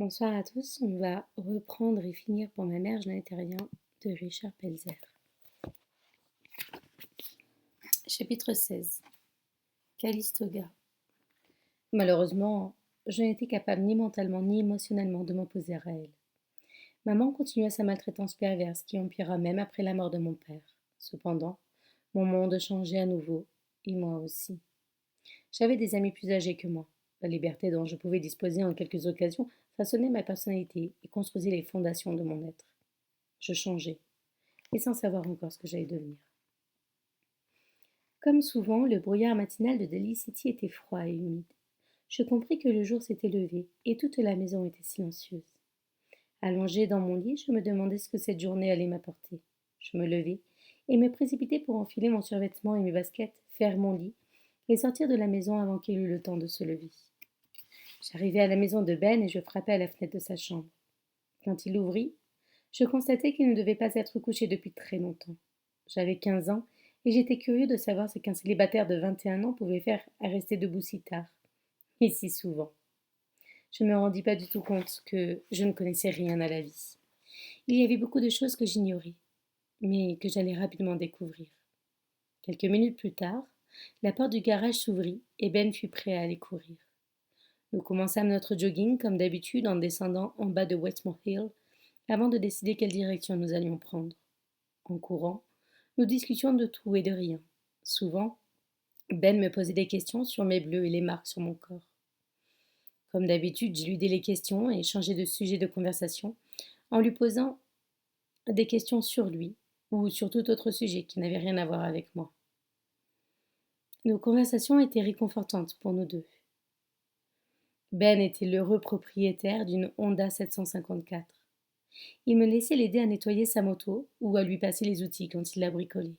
Bonsoir à tous, on va reprendre et finir pour ma mère, je n'étais rien de Richard Pelzer. Chapitre 16. Calistoga. Malheureusement, je n'étais capable ni mentalement ni émotionnellement de m'opposer à elle. Maman continua sa maltraitance perverse qui empira même après la mort de mon père. Cependant, mon monde changeait à nouveau, et moi aussi. J'avais des amis plus âgés que moi. La liberté dont je pouvais disposer en quelques occasions façonnait ma personnalité et construisait les fondations de mon être. Je changeais, et sans savoir encore ce que j'allais devenir. Comme souvent, le brouillard matinal de Daly City était froid et humide. Je compris que le jour s'était levé, et toute la maison était silencieuse. Allongée dans mon lit, je me demandais ce que cette journée allait m'apporter. Je me levai et me précipitai pour enfiler mon survêtement et mes baskets, faire mon lit et sortir de la maison avant qu'il eût le temps de se lever. J'arrivai à la maison de Ben et je frappai à la fenêtre de sa chambre. Quand il ouvrit, je constatai qu'il ne devait pas être couché depuis très longtemps. J'avais 15 ans et j'étais curieux de savoir ce qu'un célibataire de 21 ans pouvait faire à rester debout si tard, et si souvent. Je ne me rendis pas du tout compte que je ne connaissais rien à la vie. Il y avait beaucoup de choses que j'ignorais, mais que j'allais rapidement découvrir. Quelques minutes plus tard, la porte du garage s'ouvrit et Ben fut prêt à aller courir. Nous commençâmes notre jogging comme d'habitude en descendant en bas de Westmore Hill avant de décider quelle direction nous allions prendre. En courant, nous discutions de tout et de rien. Souvent, Ben me posait des questions sur mes bleus et les marques sur mon corps. Comme d'habitude, j'éludais les questions et changeais de sujet de conversation en lui posant des questions sur lui ou sur tout autre sujet qui n'avait rien à voir avec moi. Nos conversations étaient réconfortantes pour nous deux. Ben était l'heureux propriétaire d'une Honda 754. Il me laissait l'aider à nettoyer sa moto ou à lui passer les outils quand il la bricolait.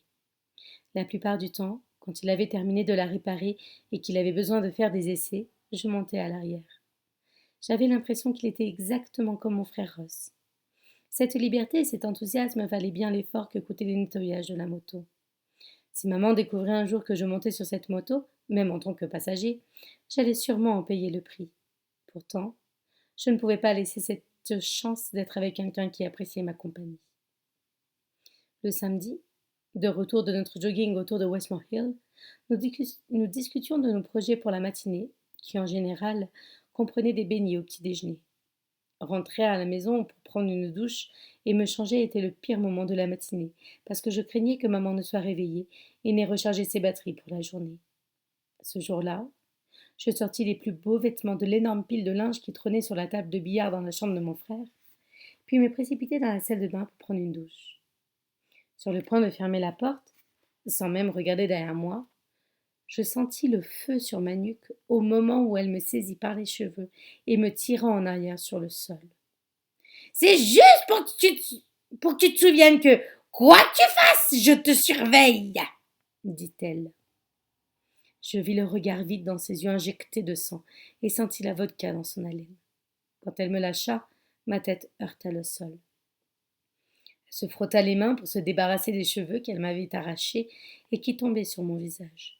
La plupart du temps, quand il avait terminé de la réparer et qu'il avait besoin de faire des essais, je montais à l'arrière. J'avais l'impression qu'il était exactement comme mon frère Ross. Cette liberté et cet enthousiasme valaient bien l'effort que coûtait le nettoyage de la moto. Si maman découvrait un jour que je montais sur cette moto, même en tant que passager, j'allais sûrement en payer le prix. Pourtant, je ne pouvais pas laisser cette chance d'être avec quelqu'un qui appréciait ma compagnie. Le samedi, de retour de notre jogging autour de Westmore Hill, nous discutions de nos projets pour la matinée, qui en général comprenaient des beignets au petit déjeuner. Rentrer à la maison pour prendre une douche et me changer était le pire moment de la matinée, parce que je craignais que maman ne soit réveillée et n'ait rechargé ses batteries pour la journée. Ce jour-là, je sortis les plus beaux vêtements de l'énorme pile de linge qui trônait sur la table de billard dans la chambre de mon frère, puis me précipitai dans la salle de bain pour prendre une douche. Sur le point de fermer la porte, sans même regarder derrière moi, je sentis le feu sur ma nuque au moment où elle me saisit par les cheveux et me tira en arrière sur le sol. C'est juste pour que tu te souviennes que, quoi que tu fasses, je te surveille, dit-elle. Je vis le regard vide dans ses yeux injectés de sang et sentis la vodka dans son haleine. Quand elle me lâcha, ma tête heurta le sol. Elle se frotta les mains pour se débarrasser des cheveux qu'elle m'avait arrachés et qui tombaient sur mon visage.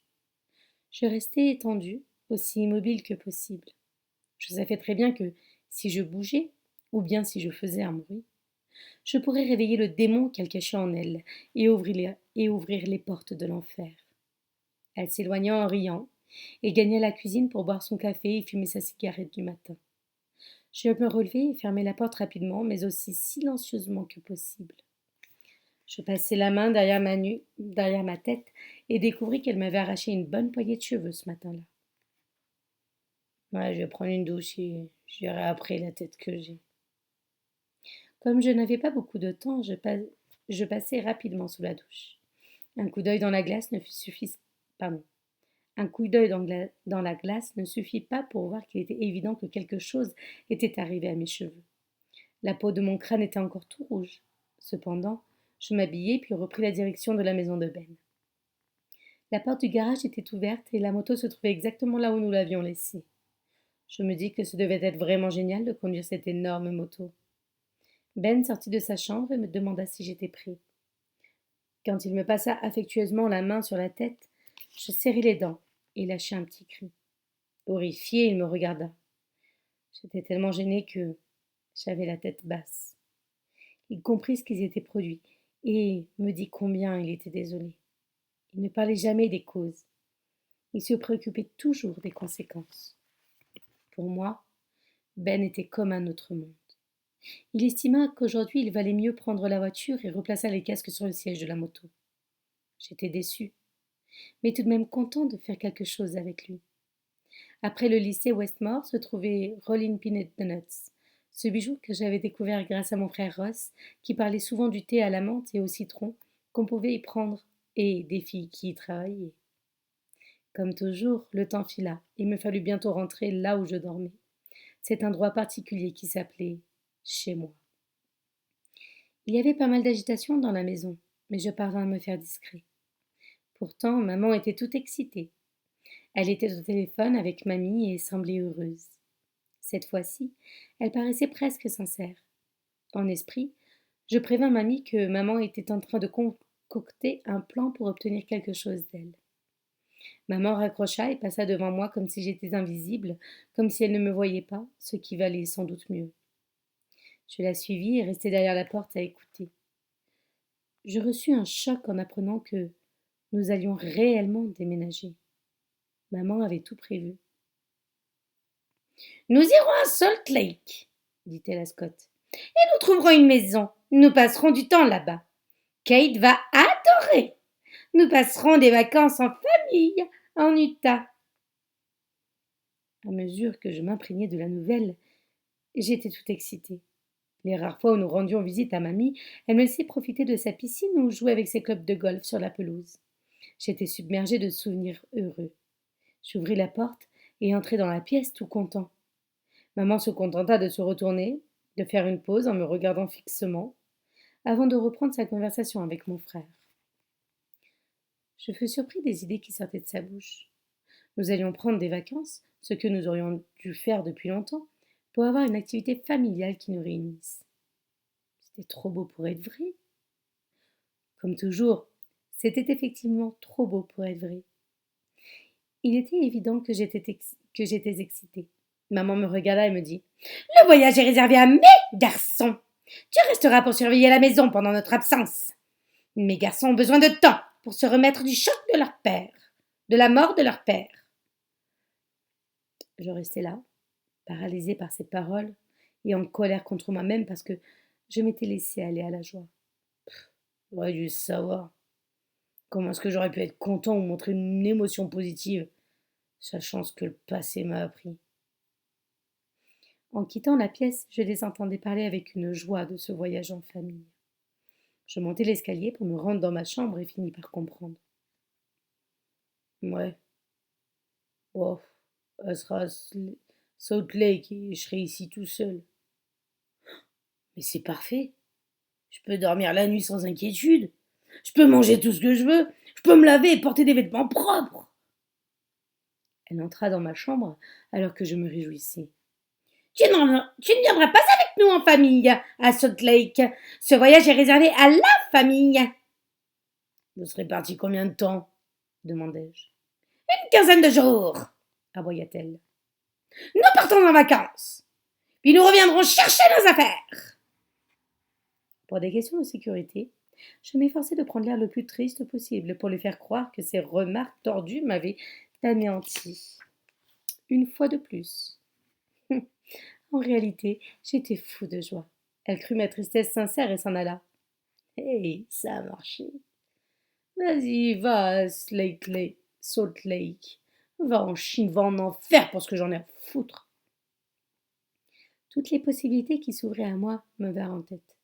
Je restai étendue, aussi immobile que possible. Je savais très bien que si je bougeais, ou bien si je faisais un bruit, je pourrais réveiller le démon qu'elle cachait en elle et ouvrir les portes de l'enfer. Elle s'éloigna en riant et gagna la cuisine pour boire son café et fumer sa cigarette du matin. Je me relevai et fermai la porte rapidement, mais aussi silencieusement que possible. Je passai la main derrière ma tête et découvris qu'elle m'avait arraché une bonne poignée de cheveux ce matin-là. Ouais, je vais prendre une douche et je verrai après la tête que j'ai. Comme je n'avais pas beaucoup de temps, je passai rapidement sous la douche. Un coup d'œil dans la glace ne suffit, pardon. Un coup d'œil dans la glace ne suffit pas pour voir qu'il était évident que quelque chose était arrivé à mes cheveux. La peau de mon crâne était encore tout rouge. Cependant, je m'habillai puis repris la direction de la maison de Ben. La porte du garage était ouverte et la moto se trouvait exactement là où nous l'avions laissée. Je me dis que ce devait être vraiment génial de conduire cette énorme moto. Ben sortit de sa chambre et me demanda si j'étais prêt. Quand il me passa affectueusement la main sur la tête, je serrai les dents et lâchai un petit cri. Horrifié, il me regarda. J'étais tellement gênée que J'avais la tête basse. Il comprit ce qui s'était produit et me dit combien il était désolé. Il ne parlait jamais des causes. Il se préoccupait toujours des conséquences. Pour moi, Ben était comme un autre monde. Il estima qu'aujourd'hui il valait mieux prendre la voiture et replaça les casques sur le siège de la moto. J'étais déçue, mais tout de même content de faire quelque chose avec lui. Après le lycée Westmore se trouvait Rollin Peanut Donuts, ce bijou que j'avais découvert grâce à mon frère Ross, qui parlait souvent du thé à la menthe et au citron qu'on pouvait y prendre, et des filles qui y travaillaient. Comme toujours, le temps fila, et il me fallut bientôt rentrer là où je dormais. C'est un endroit particulier qui s'appelait chez moi. Il y avait pas mal d'agitation dans la maison, mais je parvins à me faire discret. Pourtant, maman était toute excitée. Elle était au téléphone avec mamie et semblait heureuse. Cette fois-ci, elle paraissait presque sincère. En esprit, je prévins mamie que maman était en train de concocter un plan pour obtenir quelque chose d'elle. Maman raccrocha et passa devant moi comme si j'étais invisible, comme si elle ne me voyait pas, ce qui valait sans doute mieux. Je la suivis et restai derrière la porte à écouter. Je reçus un choc en apprenant que nous allions réellement déménager. Maman avait tout prévu. Nous irons à Salt Lake, dit-elle à Scott, et nous trouverons une maison. Nous passerons du temps là-bas. Kate va adorer. Nous passerons des vacances en famille en Utah. À mesure que je m'imprégnais de la nouvelle, j'étais toute excitée. Les rares fois où nous rendions visite à mamie, elle me laissait profiter de sa piscine ou jouer avec ses clubs de golf sur la pelouse. J'étais submergée de souvenirs heureux. J'ouvris la porte et entrai dans la pièce tout content. Maman se contenta de se retourner, de faire une pause en me regardant fixement, avant de reprendre sa conversation avec mon frère. Je fus surpris des idées qui sortaient de sa bouche. Nous allions prendre des vacances, ce que nous aurions dû faire depuis longtemps, pour avoir une activité familiale qui nous réunisse. C'était trop beau pour être vrai. Comme toujours, c'était effectivement trop beau pour être vrai. Il était évident que j'étais excitée. Maman me regarda et me dit « Le voyage est réservé à mes garçons. Tu resteras pour surveiller la maison pendant notre absence. Mes garçons ont besoin de temps pour se remettre du choc de leur père, de la mort de leur père. » Je restais là, paralysée par ces paroles et en colère contre moi-même parce que je m'étais laissée aller à la joie. J'aurais dû savoir. Comment est-ce que j'aurais pu être content ou montrer une émotion positive, sachant ce que le passé m'a appris. En quittant la pièce, je les entendais parler avec une joie de ce voyage en famille. Je montai l'escalier pour me rendre dans ma chambre et finis par comprendre. Ouais. Oh, elle sera à Salt Lake et je serai ici tout seul. Mais c'est parfait. Je peux dormir la nuit sans inquiétude. Je peux manger tout ce que je veux. Je peux me laver et porter des vêtements propres. Elle entra dans ma chambre alors que je me réjouissais. Tu ne viendras pas avec nous en famille à Salt Lake. Ce voyage est réservé à la famille. Vous serez parti combien de temps demandai-je. Une quinzaine de jours, aboya-t-elle. Nous partons en vacances. Puis nous reviendrons chercher nos affaires. Pour des questions de sécurité, je m'efforçais de prendre l'air le plus triste possible pour lui faire croire que ses remarques tordues m'avaient anéanti. Une fois de plus. En réalité, j'étais fou de joie. Elle crut ma tristesse sincère et s'en alla. Hey, ça a marché. Vas-y, va à Salt Lake. Va en Chine, va en enfer parce que j'en ai à foutre. Toutes les possibilités qui s'ouvraient à moi me vinrent en tête.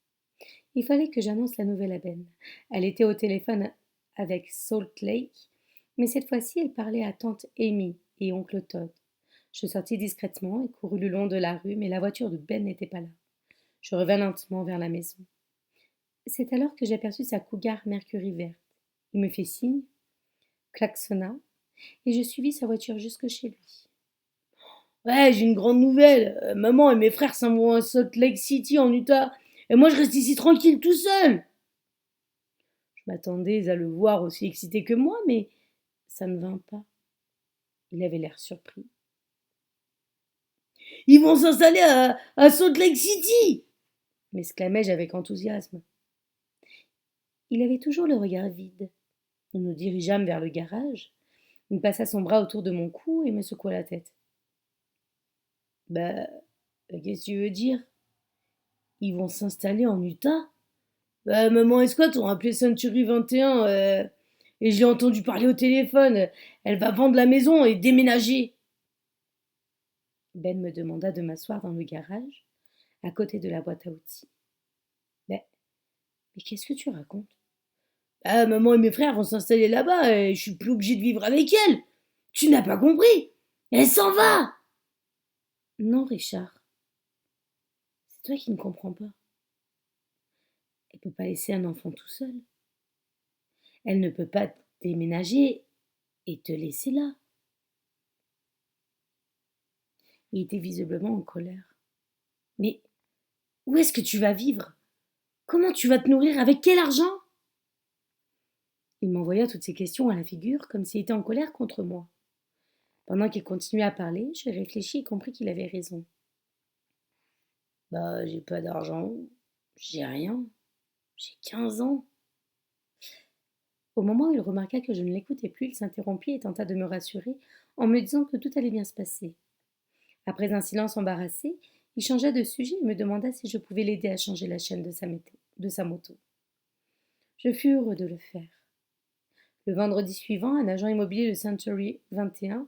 Il fallait que j'annonce la nouvelle à Ben. Elle était au téléphone avec Salt Lake, mais cette fois-ci elle parlait à tante Amy et oncle Todd. Je sortis discrètement et courus le long de la rue, mais la voiture de Ben n'était pas là. Je revins lentement vers la maison. C'est alors que j'aperçus sa Cougar Mercury verte. Il me fit signe, klaxonna, et je suivis sa voiture jusque chez lui. Ouais, j'ai une grande nouvelle. Maman et mes frères s'en vont à Salt Lake City en Utah. Et moi, je reste ici tranquille, tout seul. Je m'attendais à le voir aussi excité que moi, mais ça ne vint pas. Il avait l'air surpris. Ils vont s'installer à Salt Lake City !» m'exclamai-je avec enthousiasme. Il avait toujours le regard vide. Nous nous dirigeâmes vers le garage. Il passa son bras autour de mon cou et me secoua la tête. Bah, qu'est-ce que tu veux dire? Ils vont s'installer en Utah? Bah, maman et Scott ont appelé Century 21 et je l'ai entendu parler au téléphone. Elle va vendre la maison et déménager. Ben me demanda de m'asseoir dans le garage, à côté de la boîte à outils. Mais qu'est-ce que tu racontes? Ah, maman et mes frères vont s'installer là-bas et je suis plus obligé de vivre avec elle. Tu n'as pas compris? Elle s'en va! Non, Richard. C'est toi qui ne comprends pas. Elle ne peut pas laisser un enfant tout seul. Elle ne peut pas déménager et te laisser là. Il était visiblement en colère. Mais où est-ce que tu vas vivre? Comment tu vas te nourrir? Avec quel argent? Il m'envoya toutes ces questions à la figure comme s'il était en colère contre moi. Pendant qu'il continuait à parler, je réfléchis et compris qu'il avait raison. Bah, j'ai pas d'argent, j'ai rien, j'ai 15 ans. Au moment où il remarqua que je ne l'écoutais plus, il s'interrompit et tenta de me rassurer en me disant que tout allait bien se passer. Après un silence embarrassé, il changea de sujet et me demanda si je pouvais l'aider à changer la chaîne de sa moto. Je fus heureux de le faire. Le vendredi suivant, un agent immobilier de Century 21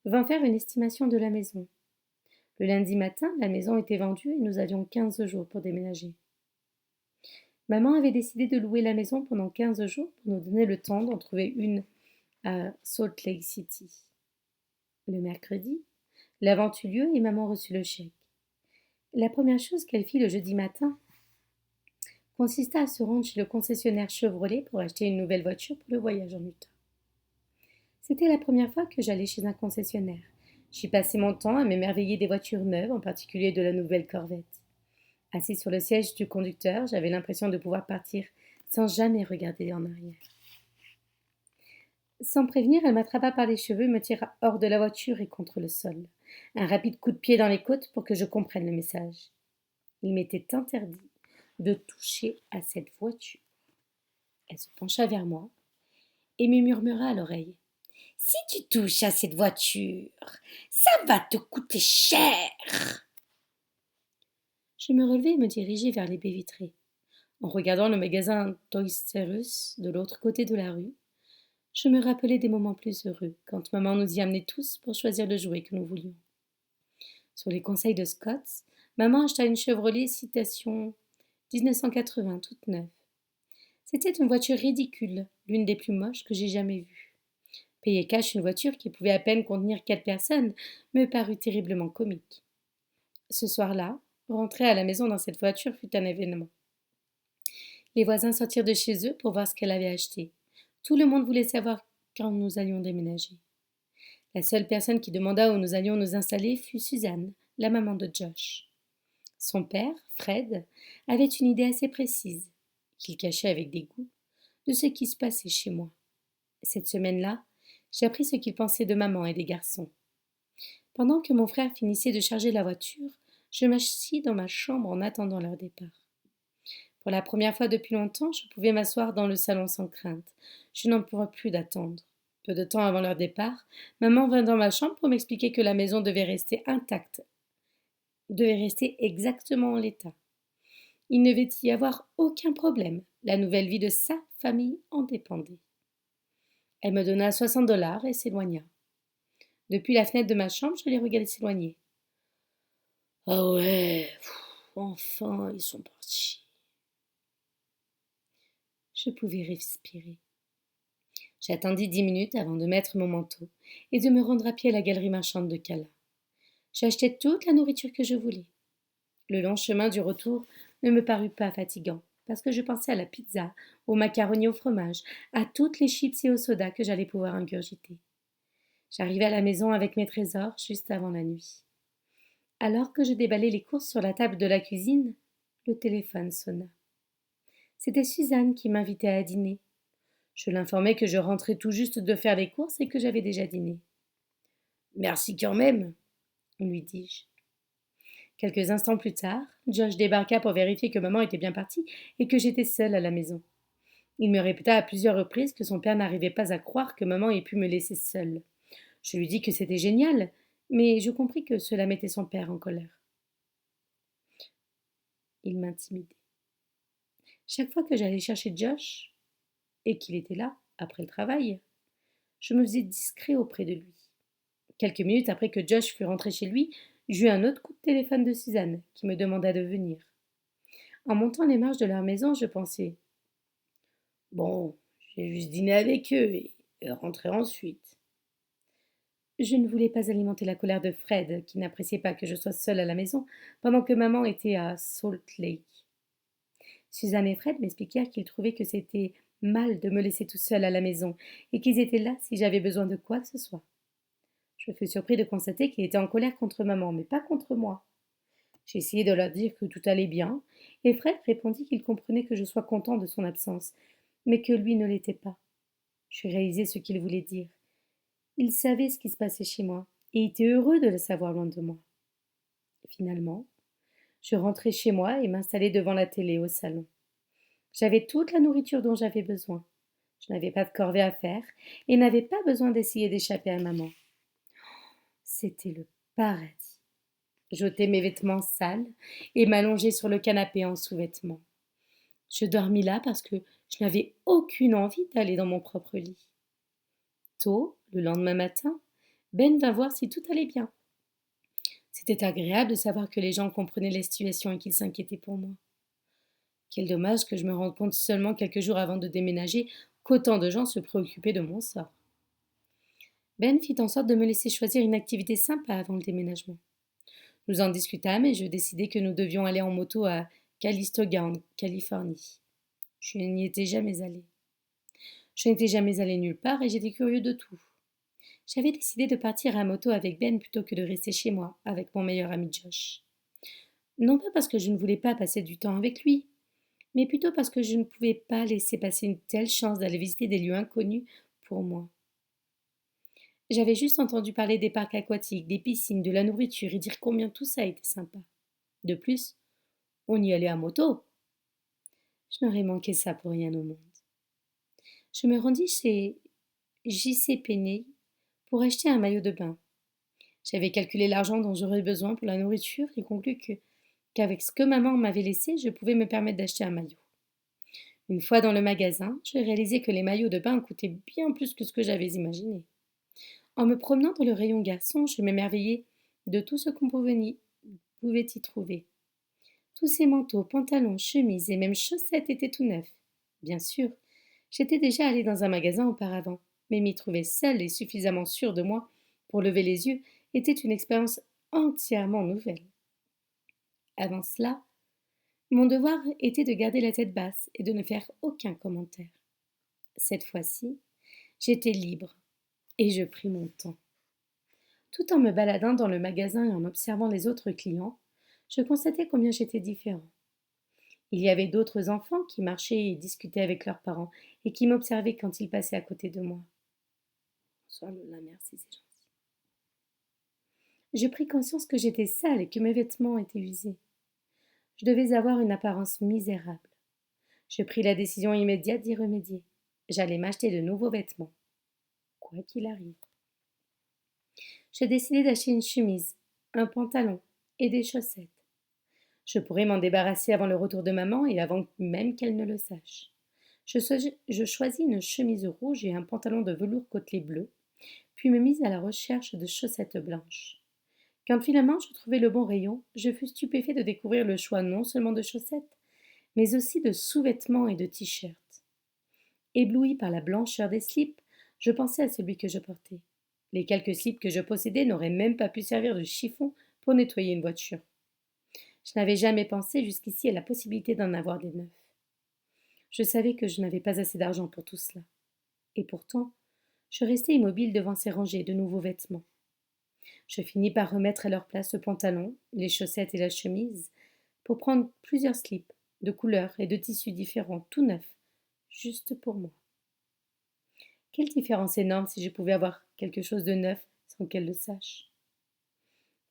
vint faire une estimation de la maison. Le lundi matin, la maison était vendue et nous avions 15 jours pour déménager. Maman avait décidé de louer la maison pendant 15 jours pour nous donner le temps d'en trouver une à Salt Lake City. Le mercredi, la vente eut lieu et maman reçut le chèque. La première chose qu'elle fit le jeudi matin consista à se rendre chez le concessionnaire Chevrolet pour acheter une nouvelle voiture pour le voyage en Utah. C'était la première fois que j'allais chez un concessionnaire. J'y passais mon temps à m'émerveiller des voitures neuves, en particulier de la nouvelle Corvette. Assis sur le siège du conducteur, j'avais l'impression de pouvoir partir sans jamais regarder en arrière. Sans prévenir, elle m'attrapa par les cheveux, me tira hors de la voiture et contre le sol. Un rapide coup de pied dans les côtes pour que je comprenne le message. Il m'était interdit de toucher à cette voiture. Elle se pencha vers moi et me murmura à l'oreille. Si tu touches à cette voiture, ça va te coûter cher. Je me relevai et me dirigeai vers les baies vitrées. En regardant le magasin Toys R Us de l'autre côté de la rue, je me rappelais des moments plus heureux quand maman nous y amenait tous pour choisir le jouet que nous voulions. Sur les conseils de Scott, maman acheta une Chevrolet Citation 1980 toute neuve. C'était une voiture ridicule, l'une des plus moches que j'ai jamais vues. Payer cash une voiture qui pouvait à peine contenir 4 personnes me parut terriblement comique. Ce soir-là, rentrer à la maison dans cette voiture fut un événement. Les voisins sortirent de chez eux pour voir ce qu'elle avait acheté. Tout le monde voulait savoir quand nous allions déménager. La seule personne qui demanda où nous allions nous installer fut Suzanne, la maman de Josh. Son père, Fred, avait une idée assez précise, qu'il cachait avec dégoût, de ce qui se passait chez moi. Cette semaine-là, j'ai appris ce qu'il pensait de maman et des garçons. Pendant que mon frère finissait de charger la voiture, je m'assis dans ma chambre en attendant leur départ. Pour la première fois depuis longtemps, je pouvais m'asseoir dans le salon sans crainte. Je n'en pouvais plus d'attendre. Peu de temps avant leur départ, maman vint dans ma chambre pour m'expliquer que la maison devait rester intacte, devait rester exactement en l'état. Il ne devait y avoir aucun problème. La nouvelle vie de sa famille en dépendait. Elle me donna 60 $ et s'éloigna. Depuis la fenêtre de ma chambre, je les regardais s'éloigner. Ah ouais, enfin, ils sont partis. Je pouvais respirer. J'attendis 10 minutes avant de mettre mon manteau et de me rendre à pied à la galerie marchande de Cala. J'achetai toute la nourriture que je voulais. Le long chemin du retour ne me parut pas fatigant, parce que je pensais à la pizza, aux macaronis au fromage, à toutes les chips et au soda que j'allais pouvoir ingurgiter. J'arrivai à la maison avec mes trésors juste avant la nuit. Alors que je déballais les courses sur la table de la cuisine, le téléphone sonna. C'était Suzanne qui m'invitait à dîner. Je l'informai que je rentrais tout juste de faire les courses et que j'avais déjà dîné. Merci quand même, lui dis-je. Quelques instants plus tard, Josh débarqua pour vérifier que maman était bien partie et que j'étais seule à la maison. Il me répéta à plusieurs reprises que son père n'arrivait pas à croire que maman ait pu me laisser seule. Je lui dis que c'était génial, mais je compris que cela mettait son père en colère. Il m'intimidait. Chaque fois que j'allais chercher Josh, et qu'il était là, après le travail, je me faisais discret auprès de lui. Quelques minutes après que Josh fut rentré chez lui, j'eus un autre coup de téléphone de Suzanne, qui me demanda de venir. En montant les marches de leur maison, je pensais: bon, j'ai juste dîné avec eux et rentré ensuite. Je ne voulais pas alimenter la colère de Fred, qui n'appréciait pas que je sois seule à la maison pendant que maman était à Salt Lake. Suzanne et Fred m'expliquèrent qu'ils trouvaient que c'était mal de me laisser tout seul à la maison et qu'ils étaient là si j'avais besoin de quoi que ce soit. Je fus surpris de constater qu'il était en colère contre maman, mais pas contre moi. J'ai essayé de leur dire que tout allait bien, et Fred répondit qu'il comprenait que je sois content de son absence, mais que lui ne l'était pas. Je réalisais ce qu'il voulait dire. Il savait ce qui se passait chez moi, et était heureux de le savoir loin de moi. Finalement, je rentrai chez moi et m'installai devant la télé au salon. J'avais toute la nourriture dont j'avais besoin. Je n'avais pas de corvée à faire et n'avais pas besoin d'essayer d'échapper à maman. C'était le paradis. J'ôtai mes vêtements sales et m'allongeai sur le canapé en sous-vêtements. Je dormis là parce que je n'avais aucune envie d'aller dans mon propre lit. Tôt, le lendemain matin, Ben vint voir si tout allait bien. C'était agréable de savoir que les gens comprenaient la situation et qu'ils s'inquiétaient pour moi. Quel dommage que je me rende compte seulement quelques jours avant de déménager qu'autant de gens se préoccupaient de mon sort. Ben fit en sorte de me laisser choisir une activité sympa avant le déménagement. Nous en discutâmes et je décidai que nous devions aller en moto à Calistoga, en Californie. Je n'y étais jamais allée. Je n'étais jamais allée nulle part et j'étais curieux de tout. J'avais décidé de partir à moto avec Ben plutôt que de rester chez moi avec mon meilleur ami Josh. Non pas parce que je ne voulais pas passer du temps avec lui, mais plutôt parce que je ne pouvais pas laisser passer une telle chance d'aller visiter des lieux inconnus pour moi. J'avais juste entendu parler des parcs aquatiques, des piscines, de la nourriture et dire combien tout ça était sympa. De plus, on y allait à moto. Je n'aurais manqué ça pour rien au monde. Je me rendis chez J.C. Penney pour acheter un maillot de bain. J'avais calculé l'argent dont j'aurais besoin pour la nourriture et conclu qu'avec ce que maman m'avait laissé, je pouvais me permettre d'acheter un maillot. Une fois dans le magasin, je réalisai que les maillots de bain coûtaient bien plus que ce que j'avais imaginé. En me promenant dans le rayon garçon, je m'émerveillais de tout ce qu'on pouvait y trouver. Tous ces manteaux, pantalons, chemises et même chaussettes étaient tout neufs. Bien sûr, j'étais déjà allée dans un magasin auparavant, mais m'y trouver seule et suffisamment sûre de moi pour lever les yeux était une expérience entièrement nouvelle. Avant cela, mon devoir était de garder la tête basse et de ne faire aucun commentaire. Cette fois-ci, j'étais libre et je pris mon temps. Tout en me baladant dans le magasin et en observant les autres clients, je constatais combien j'étais différent. Il y avait d'autres enfants qui marchaient et discutaient avec leurs parents et qui m'observaient quand ils passaient à côté de moi. Bonsoir Lola, merci, c'est gentil. Je pris conscience que j'étais sale et que mes vêtements étaient usés. Je devais avoir une apparence misérable. Je pris la décision immédiate d'y remédier. J'allais m'acheter de nouveaux vêtements, quoi qu'il arrive. Je décidai d'acheter une chemise, un pantalon et des chaussettes. Je pourrais m'en débarrasser avant le retour de maman et avant même qu'elle ne le sache. Je choisis une chemise rouge et un pantalon de velours côtelé bleu, puis me mis à la recherche de chaussettes blanches. Quand finalement je trouvai le bon rayon, je fus stupéfait de découvrir le choix non seulement de chaussettes, mais aussi de sous-vêtements et de t-shirts. Ébloui par la blancheur des slips, je pensais à celui que je portais. Les quelques slips que je possédais n'auraient même pas pu servir de chiffon pour nettoyer une voiture. Je n'avais jamais pensé jusqu'ici à la possibilité d'en avoir des neufs. Je savais que je n'avais pas assez d'argent pour tout cela. Et pourtant, je restais immobile devant ces rangées de nouveaux vêtements. Je finis par remettre à leur place le pantalon, les chaussettes et la chemise, pour prendre plusieurs slips, de couleurs et de tissus différents, tout neufs, juste pour moi. Quelle différence énorme si je pouvais avoir quelque chose de neuf sans qu'elle le sache.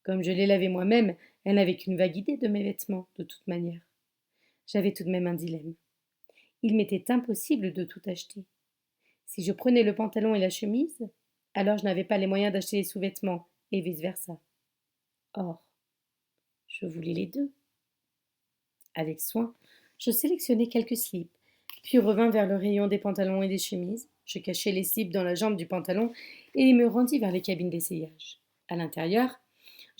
Comme je l'ai lavé moi-même, Elle n'avait qu'une vague idée de mes vêtements, de toute manière. J'avais tout de même un dilemme. Il m'était impossible de tout acheter. Si je prenais le pantalon et la chemise, alors je n'avais pas les moyens d'acheter les sous-vêtements, et vice-versa. Or, je voulais les deux. Avec soin, je sélectionnai quelques slips, puis revins vers le rayon des pantalons et des chemises. Je cachai les slips dans la jambe du pantalon et me rendis vers les cabines d'essayage. À l'intérieur,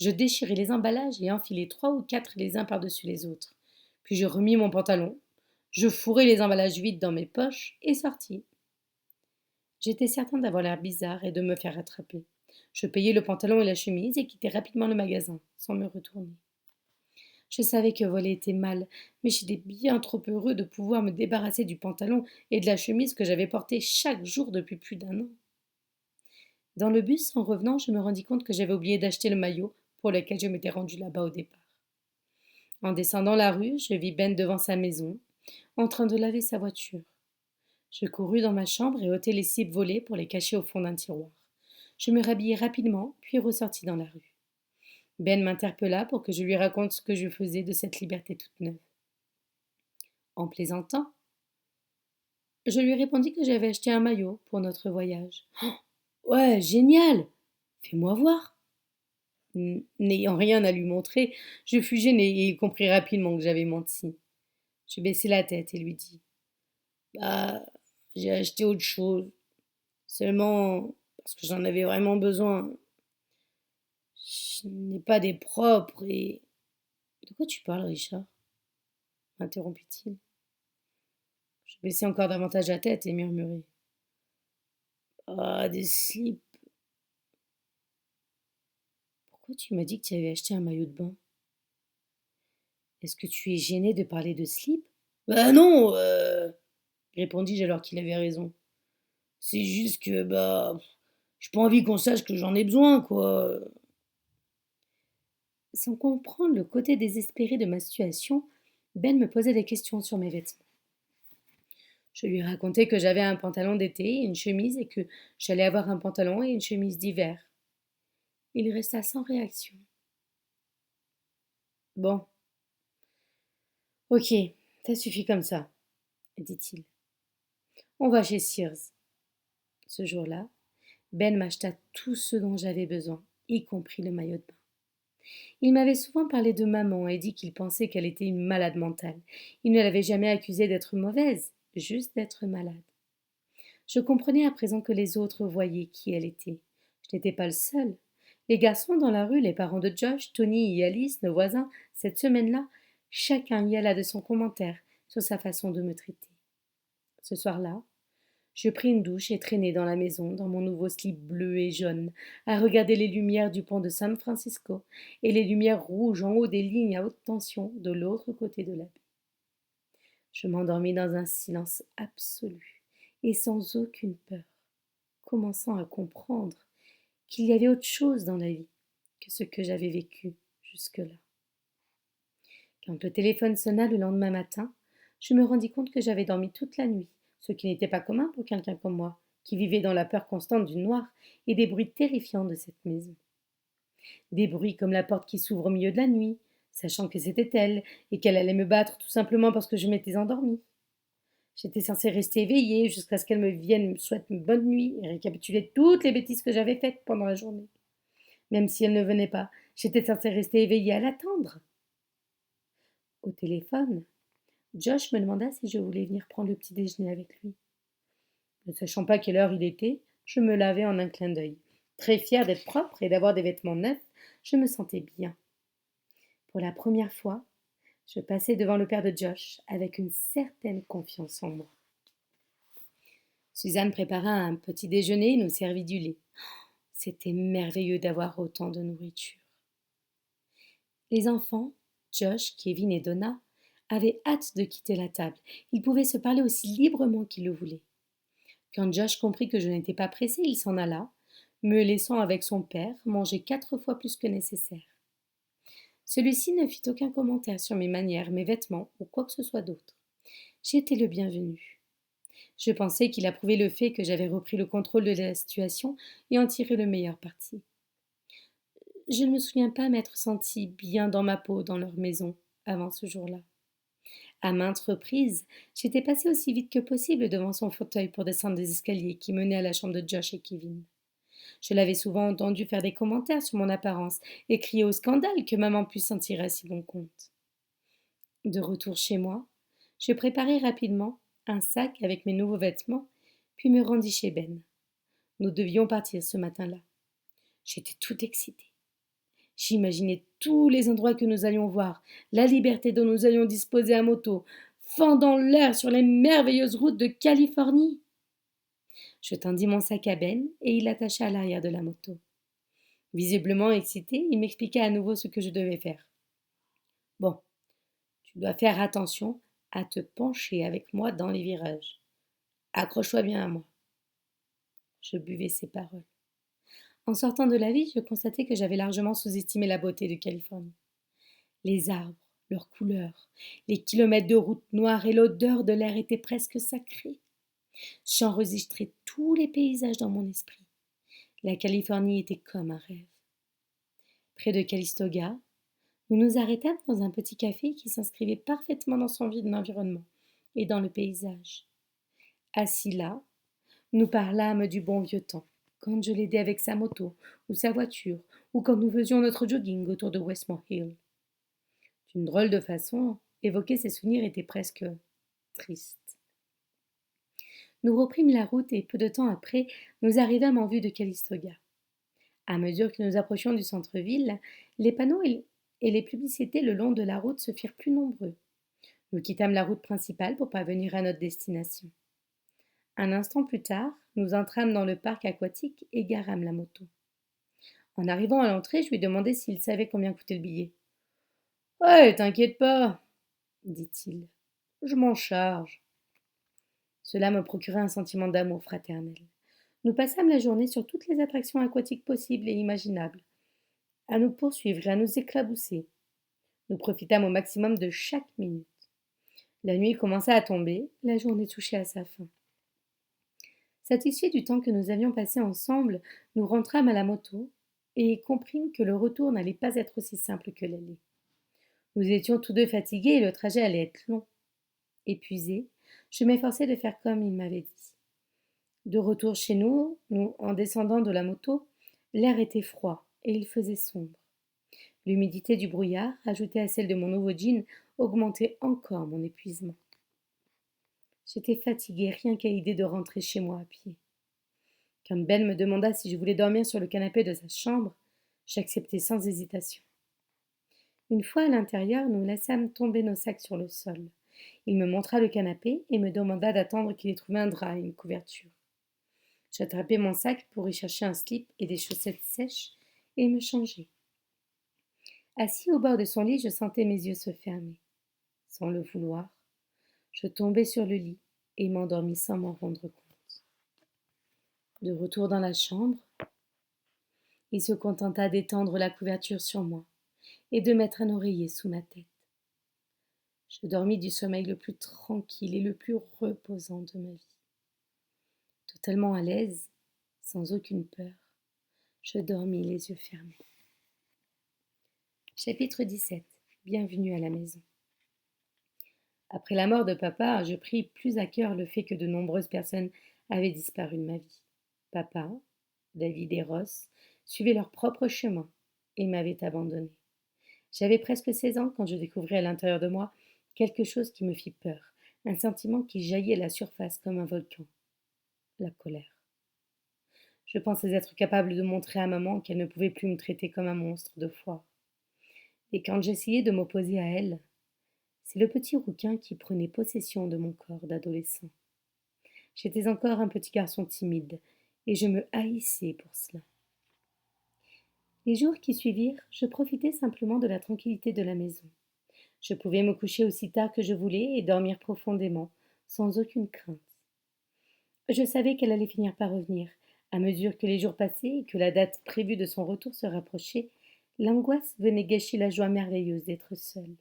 je déchirai les emballages et enfilai 3 ou 4 les uns par-dessus les autres. Puis je remis mon pantalon, je fourrai les emballages vides dans mes poches et sortis. J'étais certain d'avoir l'air bizarre et de me faire attraper. Je payai le pantalon et la chemise et quittai rapidement le magasin, sans me retourner. Je savais que voler était mal, mais j'étais bien trop heureux de pouvoir me débarrasser du pantalon et de la chemise que j'avais portés chaque jour depuis plus d'1 an. Dans le bus, en revenant, je me rendis compte que j'avais oublié d'acheter le maillot pour lequel je m'étais rendu là-bas au départ. En descendant la rue, je vis Ben devant sa maison, en train de laver sa voiture. Je courus dans ma chambre et ôtai les cipes volées pour les cacher au fond d'un tiroir. Je me rhabillai rapidement, puis ressortis dans la rue. Ben m'interpella pour que je lui raconte ce que je faisais de cette liberté toute neuve. En plaisantant, je lui répondis que j'avais acheté un maillot pour notre voyage. Oh, ouais, génial! Fais-moi voir. N'ayant rien à lui montrer, je fus gênée et il comprit rapidement que j'avais menti. Je baissai la tête et lui dis: Bah, j'ai acheté autre chose, seulement parce que j'en avais vraiment besoin. Je n'ai pas des propres et. De quoi tu parles, Richard? M'interrompit-il. Je baissai encore davantage la tête et murmurai: Ah, des slips. Pourquoi tu m'as dit que tu avais acheté un maillot de bain? Est-ce que tu es gêné de parler de slip? Bah non, répondis-je alors qu'il avait raison. C'est juste que, bah, j'ai pas envie qu'on sache que j'en ai besoin, quoi. Sans comprendre le côté désespéré de ma situation, Ben me posait des questions sur mes vêtements. Je lui racontai que j'avais un pantalon d'été et une chemise et que j'allais avoir un pantalon et une chemise d'hiver. Il resta sans réaction. Bon, ok, ça suffit comme ça, dit-il. On va chez Sears. Ce jour-là, Ben m'acheta tout ce dont j'avais besoin, y compris le maillot de bain. Il m'avait souvent parlé de maman et dit qu'il pensait qu'elle était une malade mentale. Il ne l'avait jamais accusée d'être mauvaise, juste d'être malade. Je comprenais à présent que les autres voyaient qui elle était. Je n'étais pas le seul. Les garçons dans la rue, les parents de Josh, Tony et Alice, nos voisins, cette semaine-là, chacun y alla de son commentaire sur sa façon de me traiter. Ce soir-là, je pris une douche et traînai dans la maison, dans mon nouveau slip bleu et jaune, à regarder les lumières du pont de San Francisco et les lumières rouges en haut des lignes à haute tension de l'autre côté de la baie. Je m'endormis dans un silence absolu et sans aucune peur, commençant à comprendre qu'il y avait autre chose dans la vie que ce que j'avais vécu jusque-là. Quand le téléphone sonna le lendemain matin, je me rendis compte que j'avais dormi toute la nuit, ce qui n'était pas commun pour quelqu'un comme moi, qui vivait dans la peur constante du noir et des bruits terrifiants de cette maison. Des bruits comme la porte qui s'ouvre au milieu de la nuit, sachant que c'était elle et qu'elle allait me battre tout simplement parce que je m'étais endormie. J'étais censée rester éveillée jusqu'à ce qu'elle me vienne me souhaiter une bonne nuit et récapituler toutes les bêtises que j'avais faites pendant la journée. Même si elle ne venait pas, j'étais censée rester éveillée à l'attendre. Au téléphone, Josh me demanda si je voulais venir prendre le petit déjeuner avec lui. Ne sachant pas quelle heure il était, je me lavai en un clin d'œil. Très fière d'être propre et d'avoir des vêtements neufs, je me sentais bien. Pour la première fois, je passai devant le père de Josh avec une certaine confiance en moi. Suzanne prépara un petit déjeuner et nous servit du lait. C'était merveilleux d'avoir autant de nourriture. Les enfants, Josh, Kevin et Donna, avaient hâte de quitter la table. Ils pouvaient se parler aussi librement qu'ils le voulaient. Quand Josh comprit que je n'étais pas pressée, il s'en alla, me laissant avec son père manger 4 fois plus que nécessaire. Celui-ci ne fit aucun commentaire sur mes manières, mes vêtements ou quoi que ce soit d'autre. J'étais le bienvenu. Je pensais qu'il approuvait le fait que j'avais repris le contrôle de la situation et en tirais le meilleur parti. Je ne me souviens pas m'être sentie bien dans ma peau dans leur maison avant ce jour-là. À maintes reprises, j'étais passée aussi vite que possible devant son fauteuil pour descendre des escaliers qui menaient à la chambre de Josh et Kevin. Je l'avais souvent entendu faire des commentaires sur mon apparence et crier au scandale que maman puisse s'en tirer à si bon compte. De retour chez moi, je préparai rapidement un sac avec mes nouveaux vêtements, puis me rendis chez Ben. Nous devions partir ce matin-là. J'étais toute excitée. J'imaginais tous les endroits que nous allions voir, la liberté dont nous allions disposer à moto, fendant l'air sur les merveilleuses routes de Californie. Je tendis mon sac à Ben et il l'attacha à l'arrière de la moto. Visiblement excité, il m'expliqua à nouveau ce que je devais faire. Bon, tu dois faire attention à te pencher avec moi dans les virages. Accroche-toi bien à moi. Je buvais ses paroles. En sortant de la ville, je constatai que j'avais largement sous-estimé la beauté de Californie. Les arbres, leurs couleurs, les kilomètres de route noire et l'odeur de l'air étaient presque sacrés. J'enregistrais tous les paysages dans mon esprit. La Californie était comme un rêve. Près de Calistoga, nous nous arrêtâmes dans un petit café qui s'inscrivait parfaitement dans son environnement et dans le paysage. Assis là, nous parlâmes du bon vieux temps, quand je l'aidais avec sa moto ou sa voiture, ou quand nous faisions notre jogging autour de Westmore Hill. D'une drôle de façon, évoquer ces souvenirs était presque triste. Nous reprîmes la route et peu de temps après, nous arrivâmes en vue de Calistoga. À mesure que nous approchions du centre-ville, les panneaux et les publicités le long de la route se firent plus nombreux. Nous quittâmes la route principale pour parvenir à notre destination. Un instant plus tard, nous entrâmes dans le parc aquatique et garâmes la moto. En arrivant à l'entrée, je lui demandai s'il savait combien coûtait le billet. Ouais, t'inquiète pas, dit-il. Je m'en charge. Cela me procurait un sentiment d'amour fraternel. Nous passâmes la journée sur toutes les attractions aquatiques possibles et imaginables, à nous poursuivre et à nous éclabousser. Nous profitâmes au maximum de chaque minute. La nuit commença à tomber, la journée touchait à sa fin. Satisfaits du temps que nous avions passé ensemble, nous rentrâmes à la moto et comprîmes que le retour n'allait pas être aussi simple que l'aller. Nous étions tous deux fatigués et le trajet allait être long. Épuisé, je m'efforçai de faire comme il m'avait dit. De retour chez nous, en descendant de la moto, l'air était froid et il faisait sombre. L'humidité du brouillard, ajoutée à celle de mon nouveau jean, augmentait encore mon épuisement. J'étais fatiguée rien qu'à l'idée de rentrer chez moi à pied. Quand Ben me demanda si je voulais dormir sur le canapé de sa chambre, j'acceptai sans hésitation. Une fois à l'intérieur, nous laissâmes tomber nos sacs sur le sol. Il me montra le canapé et me demanda d'attendre qu'il ait trouvé un drap et une couverture. J'attrapai mon sac pour y chercher un slip et des chaussettes sèches et me changeai. Assis au bord de son lit, je sentais mes yeux se fermer. Sans le vouloir, je tombai sur le lit et m'endormis sans m'en rendre compte. De retour dans la chambre, il se contenta d'étendre la couverture sur moi et de mettre un oreiller sous ma tête. Je dormis du sommeil le plus tranquille et le plus reposant de ma vie. Totalement à l'aise, sans aucune peur, je dormis les yeux fermés. Chapitre 17. Bienvenue à la maison. Après la mort de papa, je pris plus à cœur le fait que de nombreuses personnes avaient disparu de ma vie. Papa, David et Ross suivaient leur propre chemin et m'avaient abandonné. J'avais presque 16 ans quand je découvris à l'intérieur de moi quelque chose qui me fit peur, un sentiment qui jaillit à la surface comme un volcan. La colère. Je pensais être capable de montrer à maman qu'elle ne pouvait plus me traiter comme un monstre de foire. Et quand j'essayais de m'opposer à elle, c'est le petit rouquin qui prenait possession de mon corps d'adolescent. J'étais encore un petit garçon timide, et je me haïssais pour cela. Les jours qui suivirent, je profitais simplement de la tranquillité de la maison. Je pouvais me coucher aussi tard que je voulais et dormir profondément, sans aucune crainte. Je savais qu'elle allait finir par revenir. À mesure que les jours passaient et que la date prévue de son retour se rapprochait, l'angoisse venait gâcher la joie merveilleuse d'être seule.